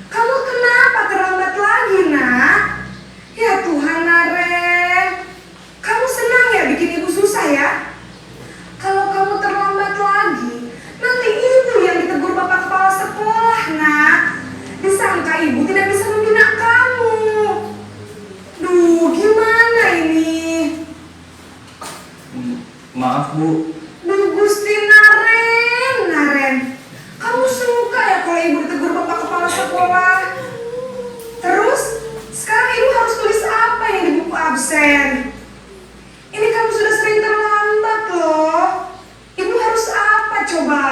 kamu kenapa terlambat lagi, nak? Ya Tuhan, Naren, kamu senang ya bikin ibu susah ya? Kalau kamu terlambat lagi, nanti ibu yang ditegur bapak kepala sekolah, nak. Disangka ibu tidak bisa membina kamu. Duh, gimana ini? Maaf Bu, Duh, Gusti Naren, kamu suka ya kalau ibu ditegur bapak kepala sekolah? Terus, sekarang ibu harus tulis apa yang di buku absen? Ini kamu sudah sering terlambat loh. Ibu harus apa coba?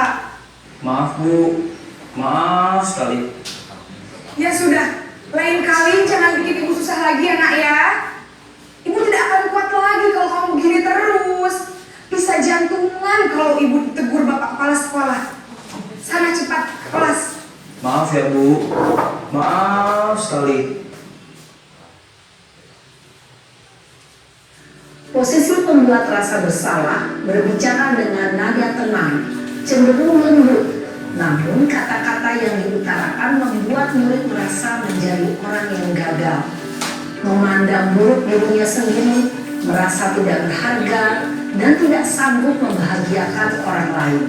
maaf Bu, maaf sekali. Ya sudah, lain kali jangan bikin ibu susah lagi ya nak ya. Ibu tidak akan kuat lagi kalau kamu begini terus. Bisa jantungan kalau ibu ditegur bapak kepala sekolah. Sana cepat ke kelas. Maaf ya Bu, maaf sekali. Posisi pembuat rasa bersalah berbicara dengan nada tenang, cenderung lembut. Namun kata-kata yang diutarakan membuat murid merasa menjadi orang yang gagal. memandang buruk dirinya sendiri, merasa tidak berharga, dan tidak sanggup membahagiakan orang lain.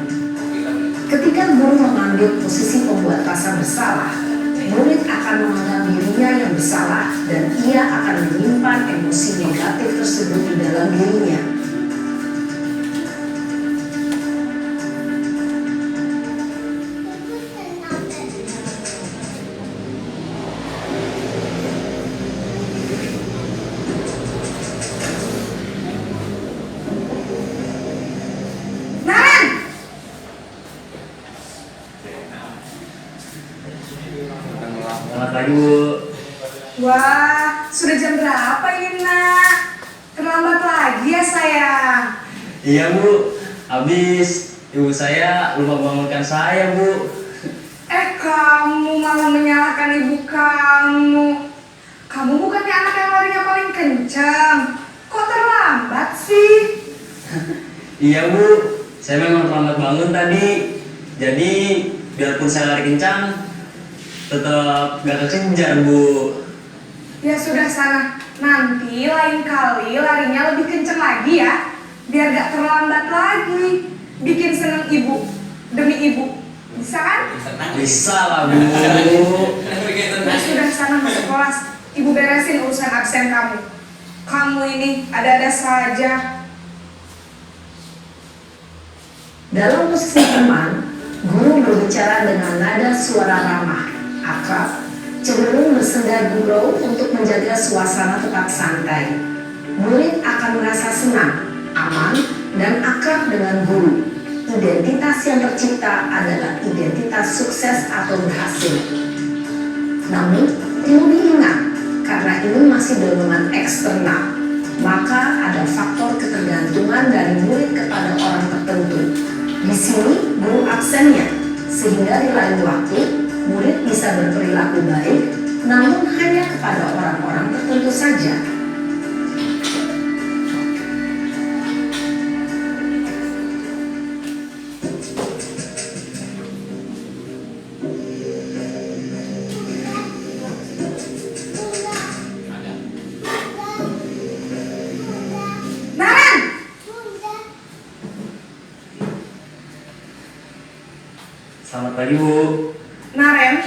Ketika guru mengambil posisi pembuat rasa bersalah, murid akan menganggap dirinya yang bersalah dan ia akan menyimpan emosi negatif tersebut di dalam dirinya. Selamat pagi, Bu. Wah, sudah jam berapa ini, Nak? Terlambat lagi ya, sayang. Iya, Bu. Habis ibu saya lupa bangunkan saya, Bu. Kamu malah menyalahkan ibu kamu. Kamu bukannya anak yang larinya paling kencang. Kok terlambat sih? Iya, Bu. Saya memang terlambat bangun tadi. Jadi, biarpun saya lari kencang, tetap gak kekejar, Bu. Ya sudah sana. Nanti lain kali larinya lebih kencang lagi ya. Biar gak terlambat lagi. Bikin seneng ibu. Demi ibu. Bisa kan? Bisa lah, Bu. Ya sudah sana masuk kelas. Ibu beresin urusan absen kamu. Kamu ini ada-ada saja. Dalam posisi teman, guru berbicara dengan nada suara ramah, akrab, cenderung bersenda gurau untuk menjaga suasana tetap santai. Murid akan merasa senang, aman, dan akrab dengan guru. Identitas yang tercipta adalah identitas sukses atau berhasil. Namun, perlu diingat, karena ini masih dorongan eksternal, maka ada faktor ketergantungan dari murid kepada orang tertentu. Di sini, guru absennya, sehingga di lain waktu, murid bisa berperilaku baik, namun hanya kepada orang-orang tertentu saja. Naren! Selamat pagi, Bu. Naren,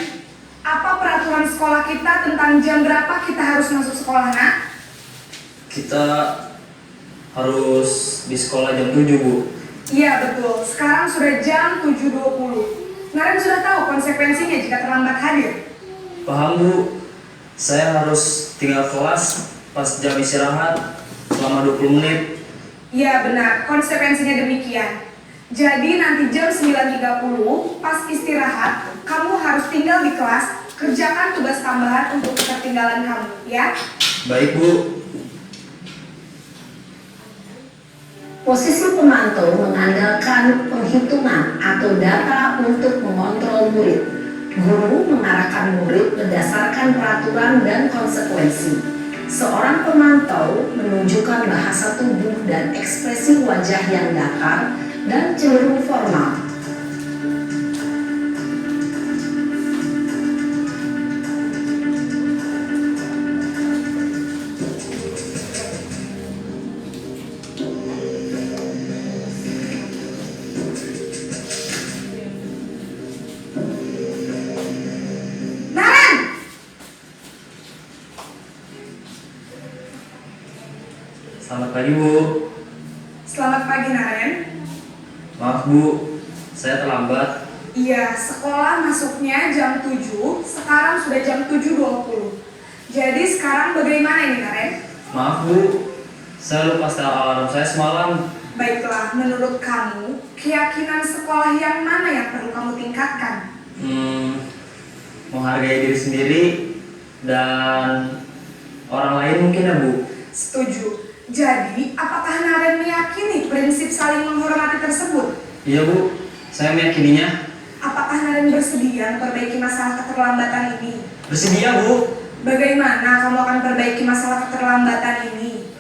apa peraturan sekolah kita tentang jam berapa kita harus masuk sekolah, Nak? Kita harus di sekolah jam 7, Bu. Iya betul, sekarang sudah jam 7.20. Naren sudah tahu konsekuensinya jika terlambat hadir. Paham, Bu. Saya harus tinggal kelas pas jam istirahat selama 20 menit. Iya benar, konsekuensinya demikian. Jadi nanti jam 9.30 pas istirahat, kamu harus tinggal di kelas, kerjakan tugas tambahan untuk ketertinggalan kamu, ya? Baik, Bu. Posisi pemantau mengandalkan penghitungan atau data untuk mengontrol murid. Guru mengarahkan murid berdasarkan peraturan dan konsekuensi. Seorang pemantau menunjukkan bahasa tubuh dan ekspresi wajah yang datar dan cenderung formal. Naren! Selamat pagi, Bu. Selamat pagi, Naren. Maaf, Bu. Saya terlambat. Iya, sekolah masuknya jam 7, sekarang sudah jam 7.20. Jadi sekarang bagaimana ini, Naren? Maaf, Bu. Saya lupa setel alarm saya semalam. Baiklah, menurut kamu, keyakinan sekolah yang mana yang perlu kamu tingkatkan? Menghargai diri sendiri dan orang lain mungkin ya, Bu. Setuju. Jadi, apakah Naren meyakini prinsip saling menghormati tersebut? Iya, Bu. Saya meyakininya. Apakah Naren bersedia memperbaiki masalah keterlambatan ini? Bersedia, Bu. Bagaimana kamu akan perbaiki masalah keterlambatan ini?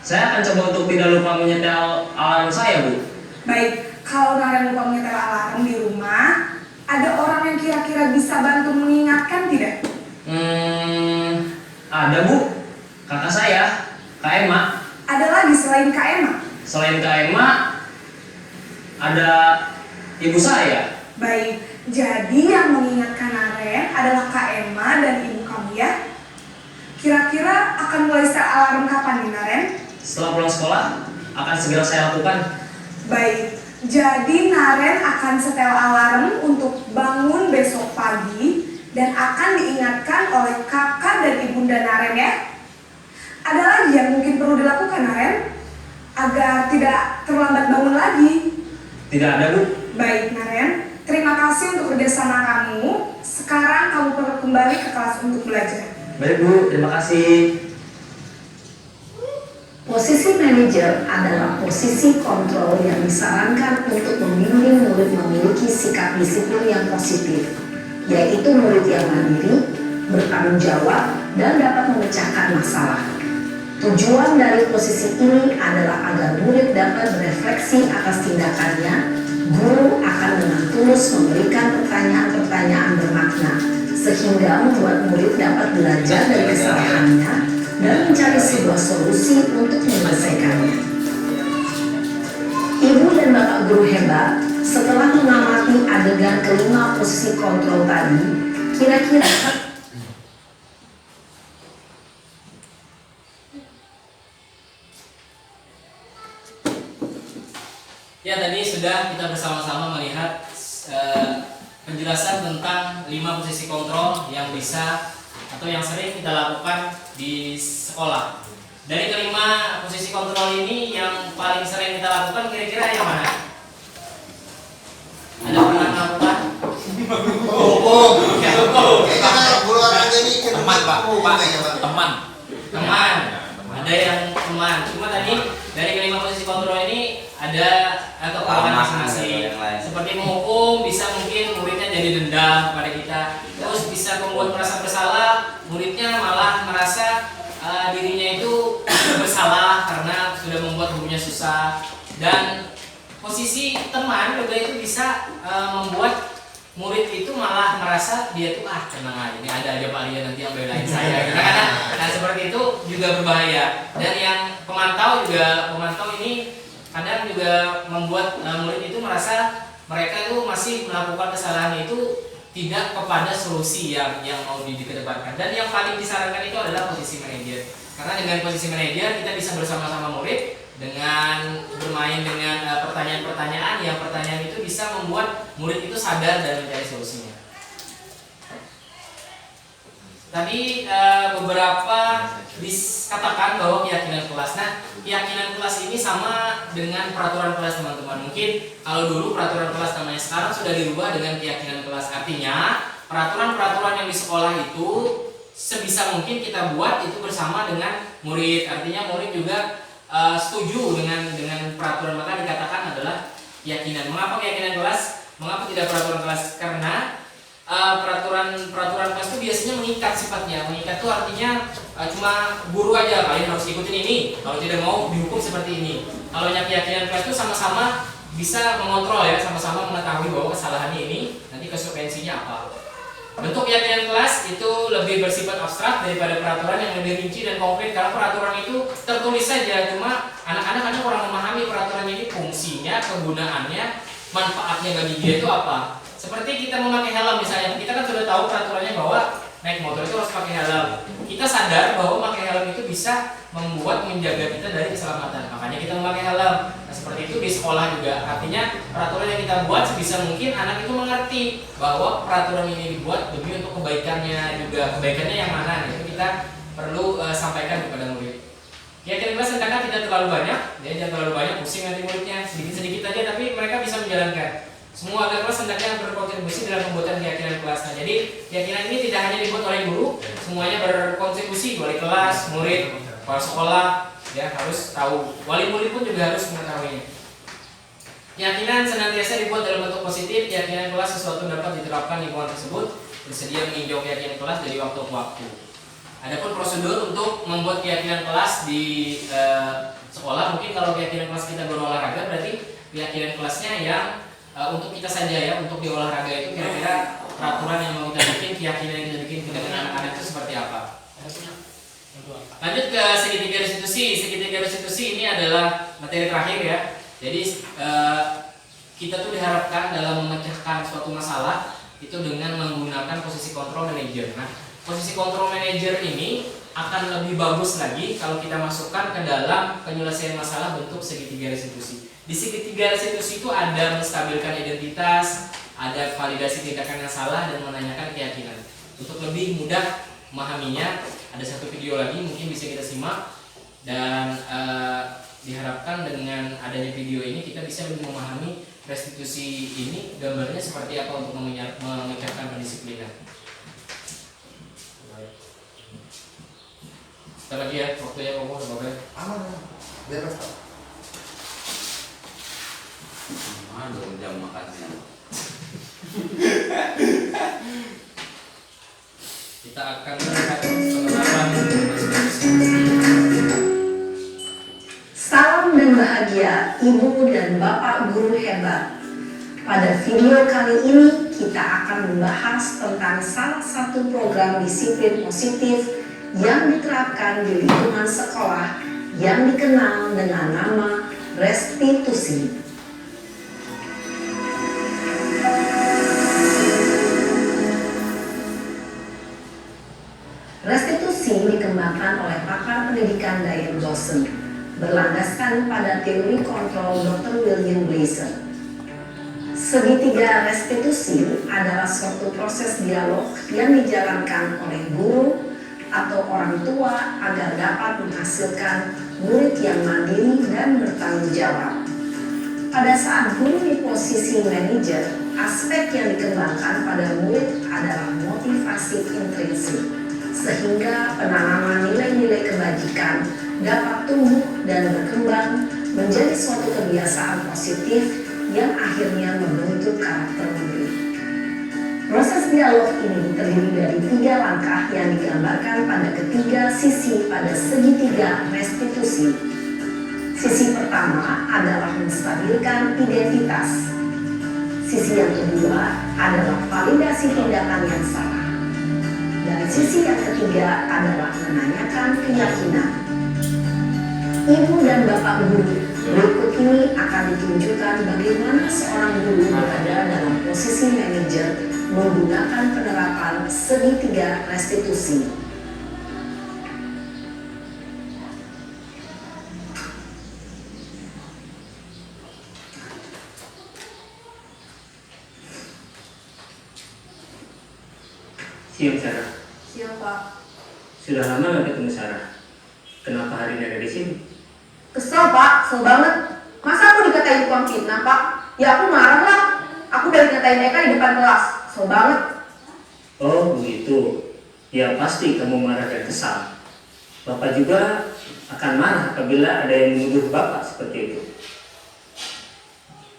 Saya akan coba untuk tidak lupa menyetel alarm saya, Bu. Baik, kalau Naren lupa menyetel alarm di rumah, ada orang yang kira-kira bisa bantu mengingatkan tidak? Ada Bu, kakak saya, Kak Emma. Ada lagi selain Kak Emma? Selain Kak Emma, ada ibu saya. Baik, jadi yang mengingatkan Naren adalah Kak Emma dan ibu kamu ya. Kira-kira akan mulai setel alarm kapan nih Naren? Setelah pulang sekolah, akan segera saya lakukan. Baik, jadi Naren akan setel alarm untuk bangun besok pagi dan akan diingatkan oleh kakak dan ibunda Naren ya. Ada lagi yang mungkin perlu dilakukan Naren agar tidak terlambat bangun lagi? Tidak ada Bu. Baik Naren, terima kasih untuk kerjasama kamu. Sekarang kamu perlu kembali ke kelas untuk belajar. Baik Bu, terima kasih. Posisi manajer adalah posisi kontrol yang disarankan untuk membimbing murid memiliki sikap disiplin yang positif, yaitu murid yang mandiri, bertanggung jawab, dan dapat memecahkan masalah. Tujuan dari posisi ini adalah agar murid dapat berefleksi atas tindakannya. Guru akan dengan tulus memberikan pertanyaan-pertanyaan bermakna, sehingga membuat murid dapat belajar dari kesalahannya dan mencari sebuah solusi untuk menyelesaikannya. Ibu dan bapak guru hebat, setelah mengamati adegan kelima posisi kontrol tadi, kira-kira Ya, tadi sudah kita bersama-sama melihat penjelasan tentang 5 posisi kontrol yang bisa atau yang sering kita lakukan di sekolah. Dari kelima posisi kontrol ini yang paling sering kita lakukan kira-kira yang mana? Ada pernah melakukan? Teman. Ada yang teman. Cuma tadi dari kelima posisi kontrol ini ada atau kawan masing-masing. Seperti menghukum, bisa mungkin muridnya jadi dendam kepada kita. Terus bisa membuat merasa bersalah, muridnya malah merasa dirinya itu bersalah karena sudah membuat gurunya susah. Dan posisi teman juga itu bisa membuat murid itu malah merasa dia tuh tenang aja, ini ada aja Pak Lia nanti yang belain saya. Nah seperti itu juga berbahaya. Dan yang pemantau ini kadang juga membuat murid itu merasa mereka itu masih melakukan kesalahan itu tidak kepada solusi yang mau dikedepankan. Dan yang paling disarankan itu adalah posisi manajer. Karena dengan posisi manajer kita bisa bersama-sama murid dengan bermain dengan pertanyaan-pertanyaan yang pertanyaan itu bisa membuat murid itu sadar dan mencari solusinya. Tadi beberapa dikatakan bahwa keyakinan kelas. Nah, keyakinan kelas ini sama dengan peraturan kelas teman-teman. Mungkin kalau dulu peraturan kelas namanya, sekarang sudah dirubah dengan keyakinan kelas. Artinya peraturan-peraturan yang di sekolah itu sebisa mungkin kita buat itu bersama dengan murid. Artinya murid juga setuju dengan peraturan, maka dikatakan adalah keyakinan. Mengapa keyakinan kelas? Mengapa tidak peraturan kelas? Karena peraturan kelas itu biasanya mengikat sifatnya. Mengikat itu artinya cuma guru aja, kalian harus ikutin ini, kalau tidak mau dihukum seperti ini. Kalau keyakinan kelas itu sama-sama bisa mengontrol ya, sama-sama mengetahui bahwa kesalahannya ini nanti konsekuensinya apa. Bentuk keyakinan kelas itu lebih bersifat abstrak daripada peraturan yang lebih rinci dan konkret, karena peraturan itu tertulis saja, cuma anak-anak kadang kurang memahami peraturan ini, fungsinya, kegunaannya, manfaatnya bagi dia itu apa. Seperti kita memakai helm misalnya, kita kan sudah tahu peraturannya bahwa naik motor itu harus pakai helm. Kita sadar bahwa memakai helm itu bisa membuat menjaga kita dari keselamatan, makanya kita memakai helm. Nah seperti itu di sekolah juga, artinya peraturan yang kita buat sebisa mungkin anak itu mengerti bahwa peraturan ini dibuat demi untuk kebaikannya juga. Kebaikannya yang mana, itu kita perlu sampaikan kepada murid. Keyakinan kelas kadang tidak terlalu banyak, jangan terlalu banyak pusing nanti muridnya, sedikit-sedikit aja tapi mereka bisa menjalankan. Semua ada kelas hendaknya berkontribusi dalam pembuatan keyakinan kelas. Nah, jadi keyakinan ini tidak hanya dibuat oleh guru, semuanya berkontribusi, wali kelas, murid, kepala sekolah, ya harus tahu. Wali murid pun juga harus mengetahuinya. Keyakinan senantiasa dibuat dalam bentuk positif. Keyakinan kelas sesuatu dapat diterapkan di lingkungan tersebut, bersedia meninjau keyakinan kelas dari waktu ke waktu. Adapun prosedur untuk membuat keyakinan kelas di sekolah, mungkin kalau keyakinan kelas kita berolahraga, berarti keyakinan kelasnya yang untuk kita saja ya, untuk di olahraga itu kira-kira peraturan yang mau kita bikin, keyakinan yang kita bikin dengan anak-anak itu seperti apa. Lanjut ke segitiga restitusi. Segitiga restitusi ini adalah materi terakhir ya. Jadi kita tuh diharapkan dalam memecahkan suatu masalah itu dengan menggunakan posisi control manager. Nah, posisi control manager ini akan lebih bagus lagi kalau kita masukkan ke dalam penyelesaian masalah bentuk segitiga restitusi. Di segitiga restitusi itu ada menstabilkan identitas, ada validasi tindakan yang salah, dan menanyakan keyakinan. Untuk lebih mudah memahaminya, ada satu video lagi mungkin bisa kita simak, dan diharapkan dengan adanya video ini kita bisa lebih memahami restitusi ini gambarnya seperti apa untuk memecahkan pendisiplinan. Sebentar lagi ya, waktunya ngomong udah berapa? Aman, bebas Pak. Aduh, jam makannya. Kita akan melihat penerapan restitusi. Salam dan bahagia Ibu dan Bapak guru hebat. Pada video kali ini kita akan membahas tentang salah satu program disiplin positif yang diterapkan di lingkungan sekolah yang dikenal dengan nama restitusi. Restitusi dikembangkan oleh pakar pendidikan Diane Dawson, berlandaskan pada teori kontrol Dr. William Blaser. Segitiga restitusi adalah suatu proses dialog yang dijalankan oleh guru atau orang tua agar dapat menghasilkan murid yang mandiri dan bertanggung jawab. Pada saat guru di posisi manajer, aspek yang dikembangkan pada murid adalah motivasi intrinsik, sehingga penanaman nilai-nilai kebajikan dapat tumbuh dan berkembang menjadi suatu kebiasaan positif yang akhirnya membentuk karakter murid. Proses dialog ini terdiri dari 3 langkah yang digambarkan pada ketiga sisi pada segitiga restitusi. Sisi pertama adalah menstabilkan identitas. Sisi yang kedua adalah validasi tindakan yang salah. Dan sisi yang ketiga adalah menanyakan keyakinan. Ibu dan Bapak guru, berikut ini akan ditunjukkan bagaimana seorang guru berada dalam posisi manajer menggunakan penerapan segitiga restitusi. Siang Sarah. Siap Pak. Sudah lama nggak ketemu Sarah. Kenapa hari ini ada di sini? Kesel Pak, kesel banget. Masa aku dikatain tukang fitnah Pak? Ya aku marah lah. Aku udah dikatain mereka di depan kelas. Kesel banget. Oh begitu. Ya pasti kamu marah dan kesal. Bapak juga akan marah apabila ada yang menuduh Bapak seperti itu.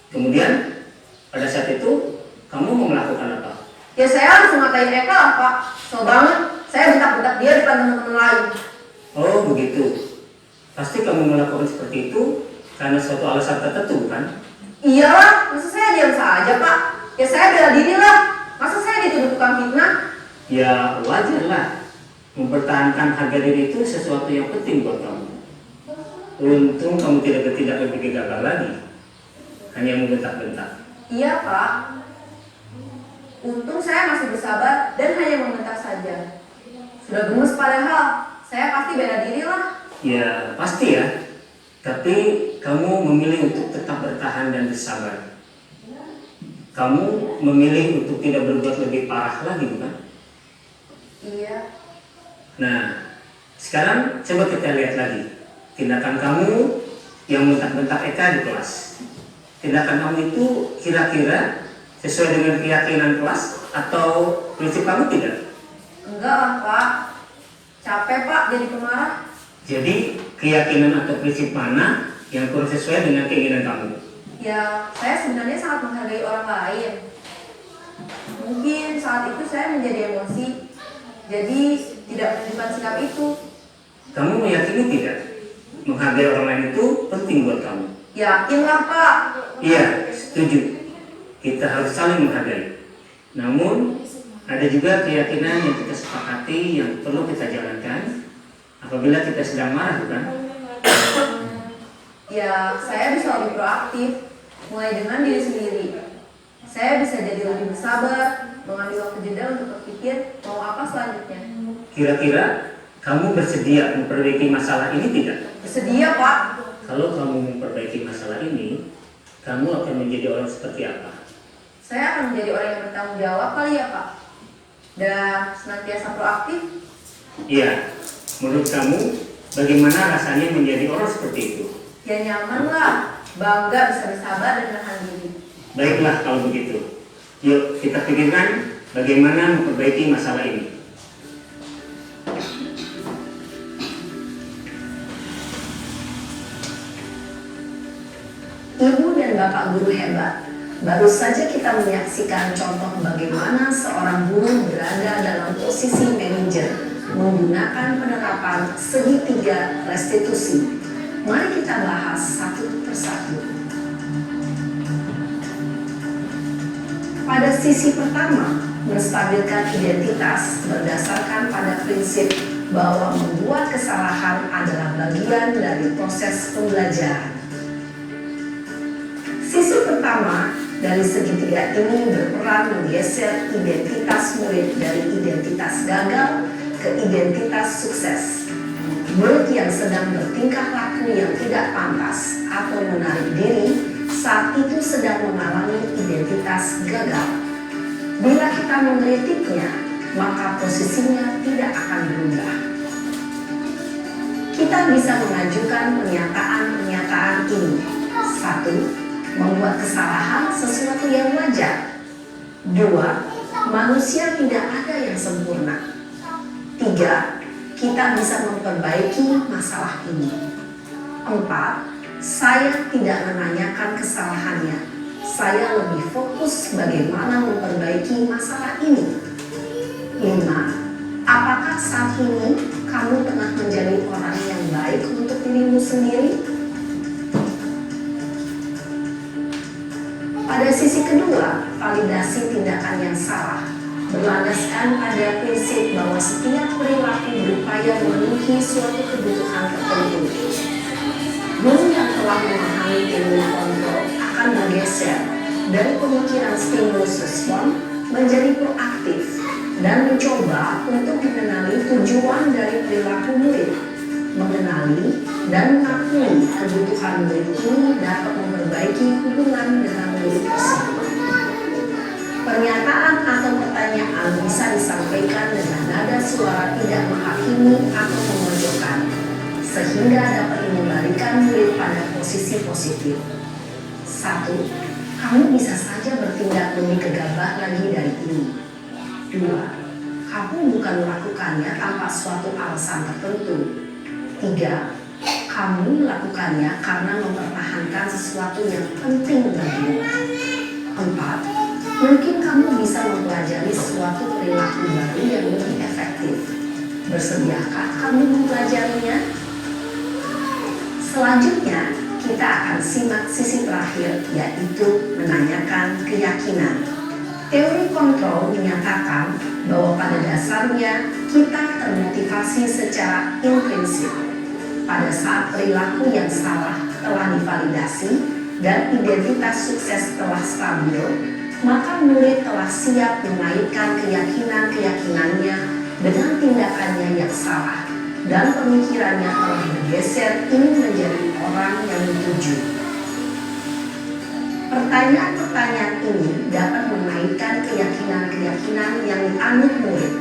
Kemudian pada saat itu kamu mau melakukan apa? Ya saya langsung ngatain mereka lah Pak. Kesel banget. Saya bentak-bentak dia depan teman-teman lain. Oh begitu. Pasti kamu melakukan seperti itu karena suatu alasan tertentu kan? Iyalah, masa saya diam saja Pak? Ya saya bela diri lah. Masa saya dituduh tukang fitnah? Ya wajar lah. Mempertahankan harga diri itu sesuatu yang penting buat kamu. Untung kamu tidak bertindak lebih gegabah lagi. Hanya membentak-bentak. Iya Pak. Untung saya masih bersabar dan hanya membentak saja. Sudah gemes padahal. Saya pasti bela diri lah. Ya pasti ya. Tapi kamu memilih untuk tetap bertahan dan bersabar. Kamu memilih untuk tidak berbuat lebih parah lagi bukan? Iya. Nah, sekarang coba kita lihat lagi tindakan kamu yang bentak-bentak Eka di kelas. Tindakan kamu itu kira-kira sesuai dengan keyakinan kelas atau prinsip kamu tidak? Enggak lah Pak. Capek Pak jadi pemarah. Jadi keyakinan atau prinsip mana yang kurang sesuai dengan keinginan kamu? Ya, saya sebenarnya sangat menghargai orang lain. Mungkin saat itu saya menjadi emosi. Jadi tidak menunjukkan sikap itu. Kamu meyakini tidak? Menghargai orang lain itu penting buat kamu. Yakinlah Pak. Iya, setuju. Kita harus saling menghargai. Namun ada juga keyakinan yang kita sepakati yang perlu kita jalankan apabila kita sedang marah, bukan? Ya, saya bisa lebih proaktif, mulai dengan diri sendiri. Saya bisa jadi lebih bersabar, mengambil waktu jeda untuk berpikir mau apa selanjutnya. Kira-kira kamu bersedia memperbaiki masalah ini tidak? Bersedia, Pak. Kalau kamu memperbaiki masalah ini, kamu akan menjadi orang seperti apa? Saya akan menjadi orang yang bertanggung jawab kali ya, Pak. Dan senantiasa proaktif. Iya, menurut kamu bagaimana rasanya menjadi orang seperti itu? Ya nyaman lah, bangga bisa bersabar dan menahan diri. Baiklah kalau begitu. Yuk kita pikirkan bagaimana memperbaiki masalah ini. Ibu dan Bapak guru hebat, baru saja kita menyaksikan contoh bagaimana seorang guru berada dalam posisi manajer menggunakan penerapan segitiga restitusi. Mari kita bahas satu persatu. Pada sisi pertama, menstabilkan identitas berdasarkan pada prinsip bahwa membuat kesalahan adalah bagian dari proses pembelajaran. Sisi pertama dari segitiga ini berperan menggeser identitas murid dari identitas gagal ke identitas sukses. Murid yang sedang bertingkah laku yang tidak pantas atau menarik diri saat itu sedang mengalami identitas gagal. Bila kita mengkritiknya, maka posisinya tidak akan berubah. Kita bisa mengajukan pernyataan-pernyataan ini. 1. Membuat kesalahan sesuatu yang wajar. 2. Manusia tidak ada yang sempurna. 3. Kita bisa memperbaiki masalah ini. 4. Saya tidak menanyakan kesalahannya. Saya lebih fokus bagaimana memperbaiki masalah ini. 5. Apakah saat ini kamu tengah menjadi orang yang baik untuk dirimu sendiri? Pada sisi kedua, validasi tindakan yang salah berlandaskan pada prinsip bahwa setiap perilaku berupaya memenuhi suatu kebutuhan tertentu. Guru yang telah memahami ilmu kontrol akan bergeser dari pemikiran stimulus respon menjadi proaktif dan mencoba untuk mengenali tujuan dari perilaku murid. Mengenali dan mengakui kebutuhan murid ini dapat memperbaiki hubungan dengan murid tersebut. Pernyataan atau pertanyaan bisa disampaikan dengan nada suara tidak menghakimi atau memojokkan, sehingga dapat mengembalikan murid pada posisi positif. 1. Kamu bisa saja bertindak lebih gegabah lagi dari ini. 2. Kamu bukan melakukannya tanpa suatu alasan tertentu. 3. Kamu melakukannya karena mempertahankan sesuatu yang penting bagimu. 4. Mungkin kamu bisa mempelajari suatu perilaku baru yang lebih efektif. Bersediakah kamu mempelajarinya? Selanjutnya, kita akan simak sisi terakhir, yaitu menanyakan keyakinan. Teori kontrol menyatakan bahwa pada dasarnya kita termotivasi secara intrinsik. Pada saat perilaku yang salah telah divalidasi dan identitas sukses telah stabil, maka murid telah siap mengaitkan keyakinan-keyakinannya dengan tindakannya yang salah dan pemikirannya telah bergeser ingin menjadi orang yang dituju. Pertanyaan-pertanyaan ini dapat mengaitkan keyakinan-keyakinan yang dianut murid.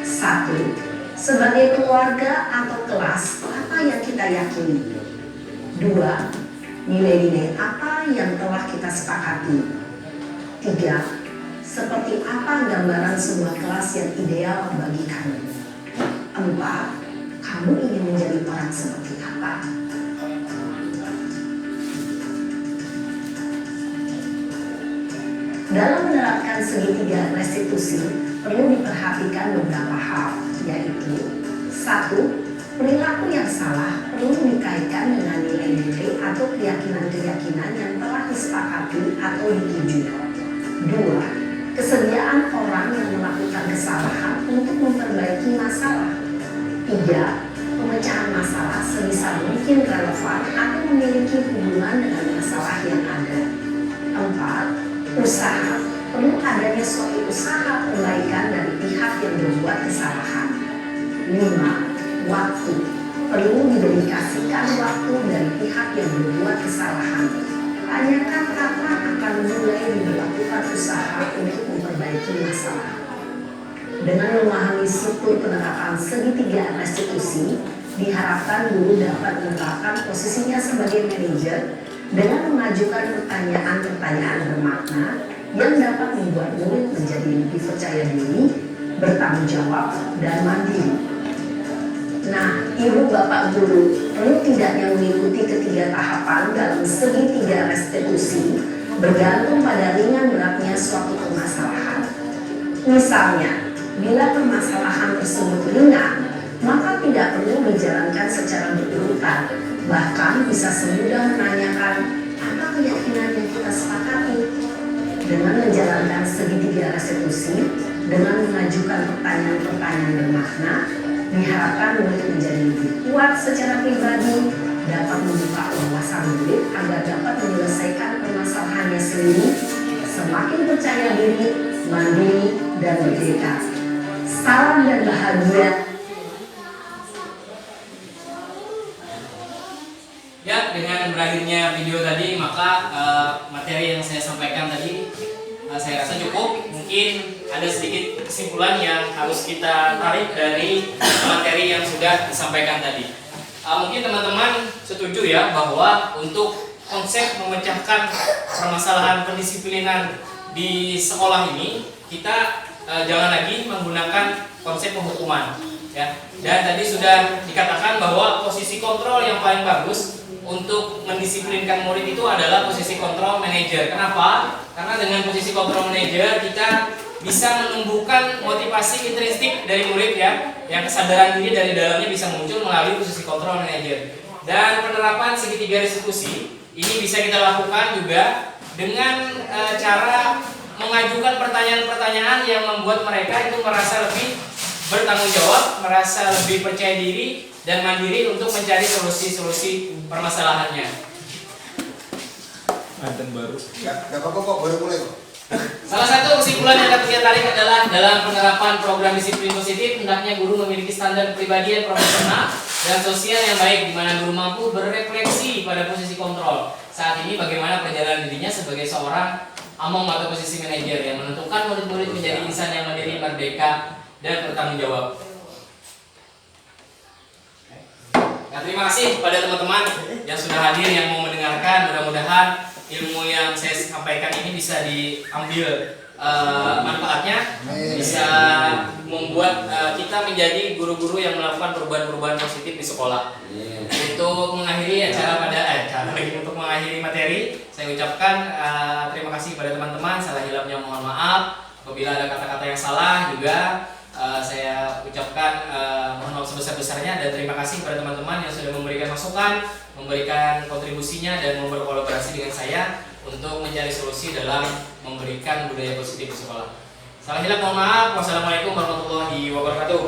1. Sebagai keluarga atau kelas, apa yang kita yakini? 2. Nilai-nilai apa yang telah kita sepakati? 3. Seperti apa gambaran sebuah kelas yang ideal bagi kamu? 4. Kamu ingin menjadi orang seperti apa? Dalam menerapkan segitiga restitusi, perlu diperhatikan beberapa hal, yaitu 1. Perilaku yang salah perlu dikaitkan dengan nilai-nilai atau keyakinan-keyakinan yang telah disepakati atau dituju. 2. kesediaan orang yang melakukan kesalahan untuk memperbaiki masalah. 3. Pemecahan masalah sebisa mungkin relevan atau memiliki hubungan dengan masalah yang ada. 4. Usaha. Perlu adanya suatu usaha perbaikan dari pihak yang berbuat kesalahan. 5. Waktu. Perlu didedikasikan waktu dari pihak yang berbuat kesalahan. Tanyakan kapan akan mulai dilakukan usaha untuk memperbaiki masalah. Dengan memahami struktur penerapan segitiga restitusi, diharapkan guru dapat menerapkan posisinya sebagai manajer dengan mengajukan pertanyaan-pertanyaan bermakna yang dapat membuat murid menjadi lebih percaya diri, bertanggung jawab, dan mandiri. Nah, Ibu Bapak Guru, perlu tidaknya mengikuti ketiga tahapan dalam segitiga restitusi bergantung pada ringan beratnya suatu permasalahan. Misalnya, bila permasalahan tersebut ringan, maka tidak perlu dijalankan secara berurutan, bahkan bisa semudah menanyakan apa keyakinan yang kita sepakati. Dengan menjalankan segitiga restitusi, dengan mengajukan pertanyaan-pertanyaan bermakna, diharapkan murid menjadi lebih kuat secara pribadi, dapat membuka wawasan murid agar dapat menyelesaikan permasalahannya sendiri, semakin percaya diri, mandiri, dan merdeka. Salam dan bahagia. Ya, dengan berakhirnya video tadi, maka materi yang saya sampaikan tadi saya rasa cukup. Mungkin ada sedikit kesimpulan yang harus kita tarik dari materi yang sudah disampaikan tadi. Mungkin teman-teman setuju ya bahwa untuk konsep memecahkan permasalahan pendisiplinan di sekolah ini, kita jangan lagi menggunakan konsep penghukuman, ya. Dan tadi sudah dikatakan bahwa posisi kontrol yang paling bagus untuk mendisiplinkan murid itu adalah posisi kontrol manajer. Kenapa? Karena dengan posisi kontrol manajer kita bisa menumbuhkan motivasi intrinsik dari murid, ya, yang kesadaran diri dari dalamnya bisa muncul melalui posisi kontrol manajer. Dan penerapan segitiga restitusi ini bisa kita lakukan juga dengan cara mengajukan pertanyaan-pertanyaan yang membuat mereka itu merasa lebih bertanggung jawab, merasa lebih percaya diri dan mandiri untuk mencari solusi-solusi permasalahannya. Mantan baru. Ya, nggak apa-apa kok, baru mulai kok. Salah satu kesimpulan yang dapat kita tarik adalah dalam penerapan program disiplin positif, hendaknya guru memiliki standar kepribadian profesional dan sosial yang baik, di mana guru mampu berefleksi pada posisi kontrol. Saat ini bagaimana perjalanan dirinya sebagai seorang among atau posisi manajer yang menentukan murid-murid menjadi insan yang mandiri, merdeka, dan bertanggung jawab. Nah, terima kasih kepada teman-teman yang sudah hadir, yang mau mendengarkan. Mudah-mudahan ilmu yang saya sampaikan ini bisa diambil manfaatnya, bisa membuat kita menjadi guru-guru yang melakukan perubahan-perubahan positif di sekolah. Untuk mengakhiri untuk mengakhiri materi, saya ucapkan terima kasih kepada teman-teman. Salah hilapnya mohon maaf. Apabila ada kata-kata yang salah juga saya ucapkan mohon maaf sebesar-besarnya, dan terima kasih kepada teman-teman yang sudah memberikan masukan, memberikan kontribusinya, dan mau berkolaborasi dengan saya untuk mencari solusi dalam memberikan budaya positif di sekolah. Salah hilap mohon maaf. Wassalamualaikum warahmatullahi wabarakatuh.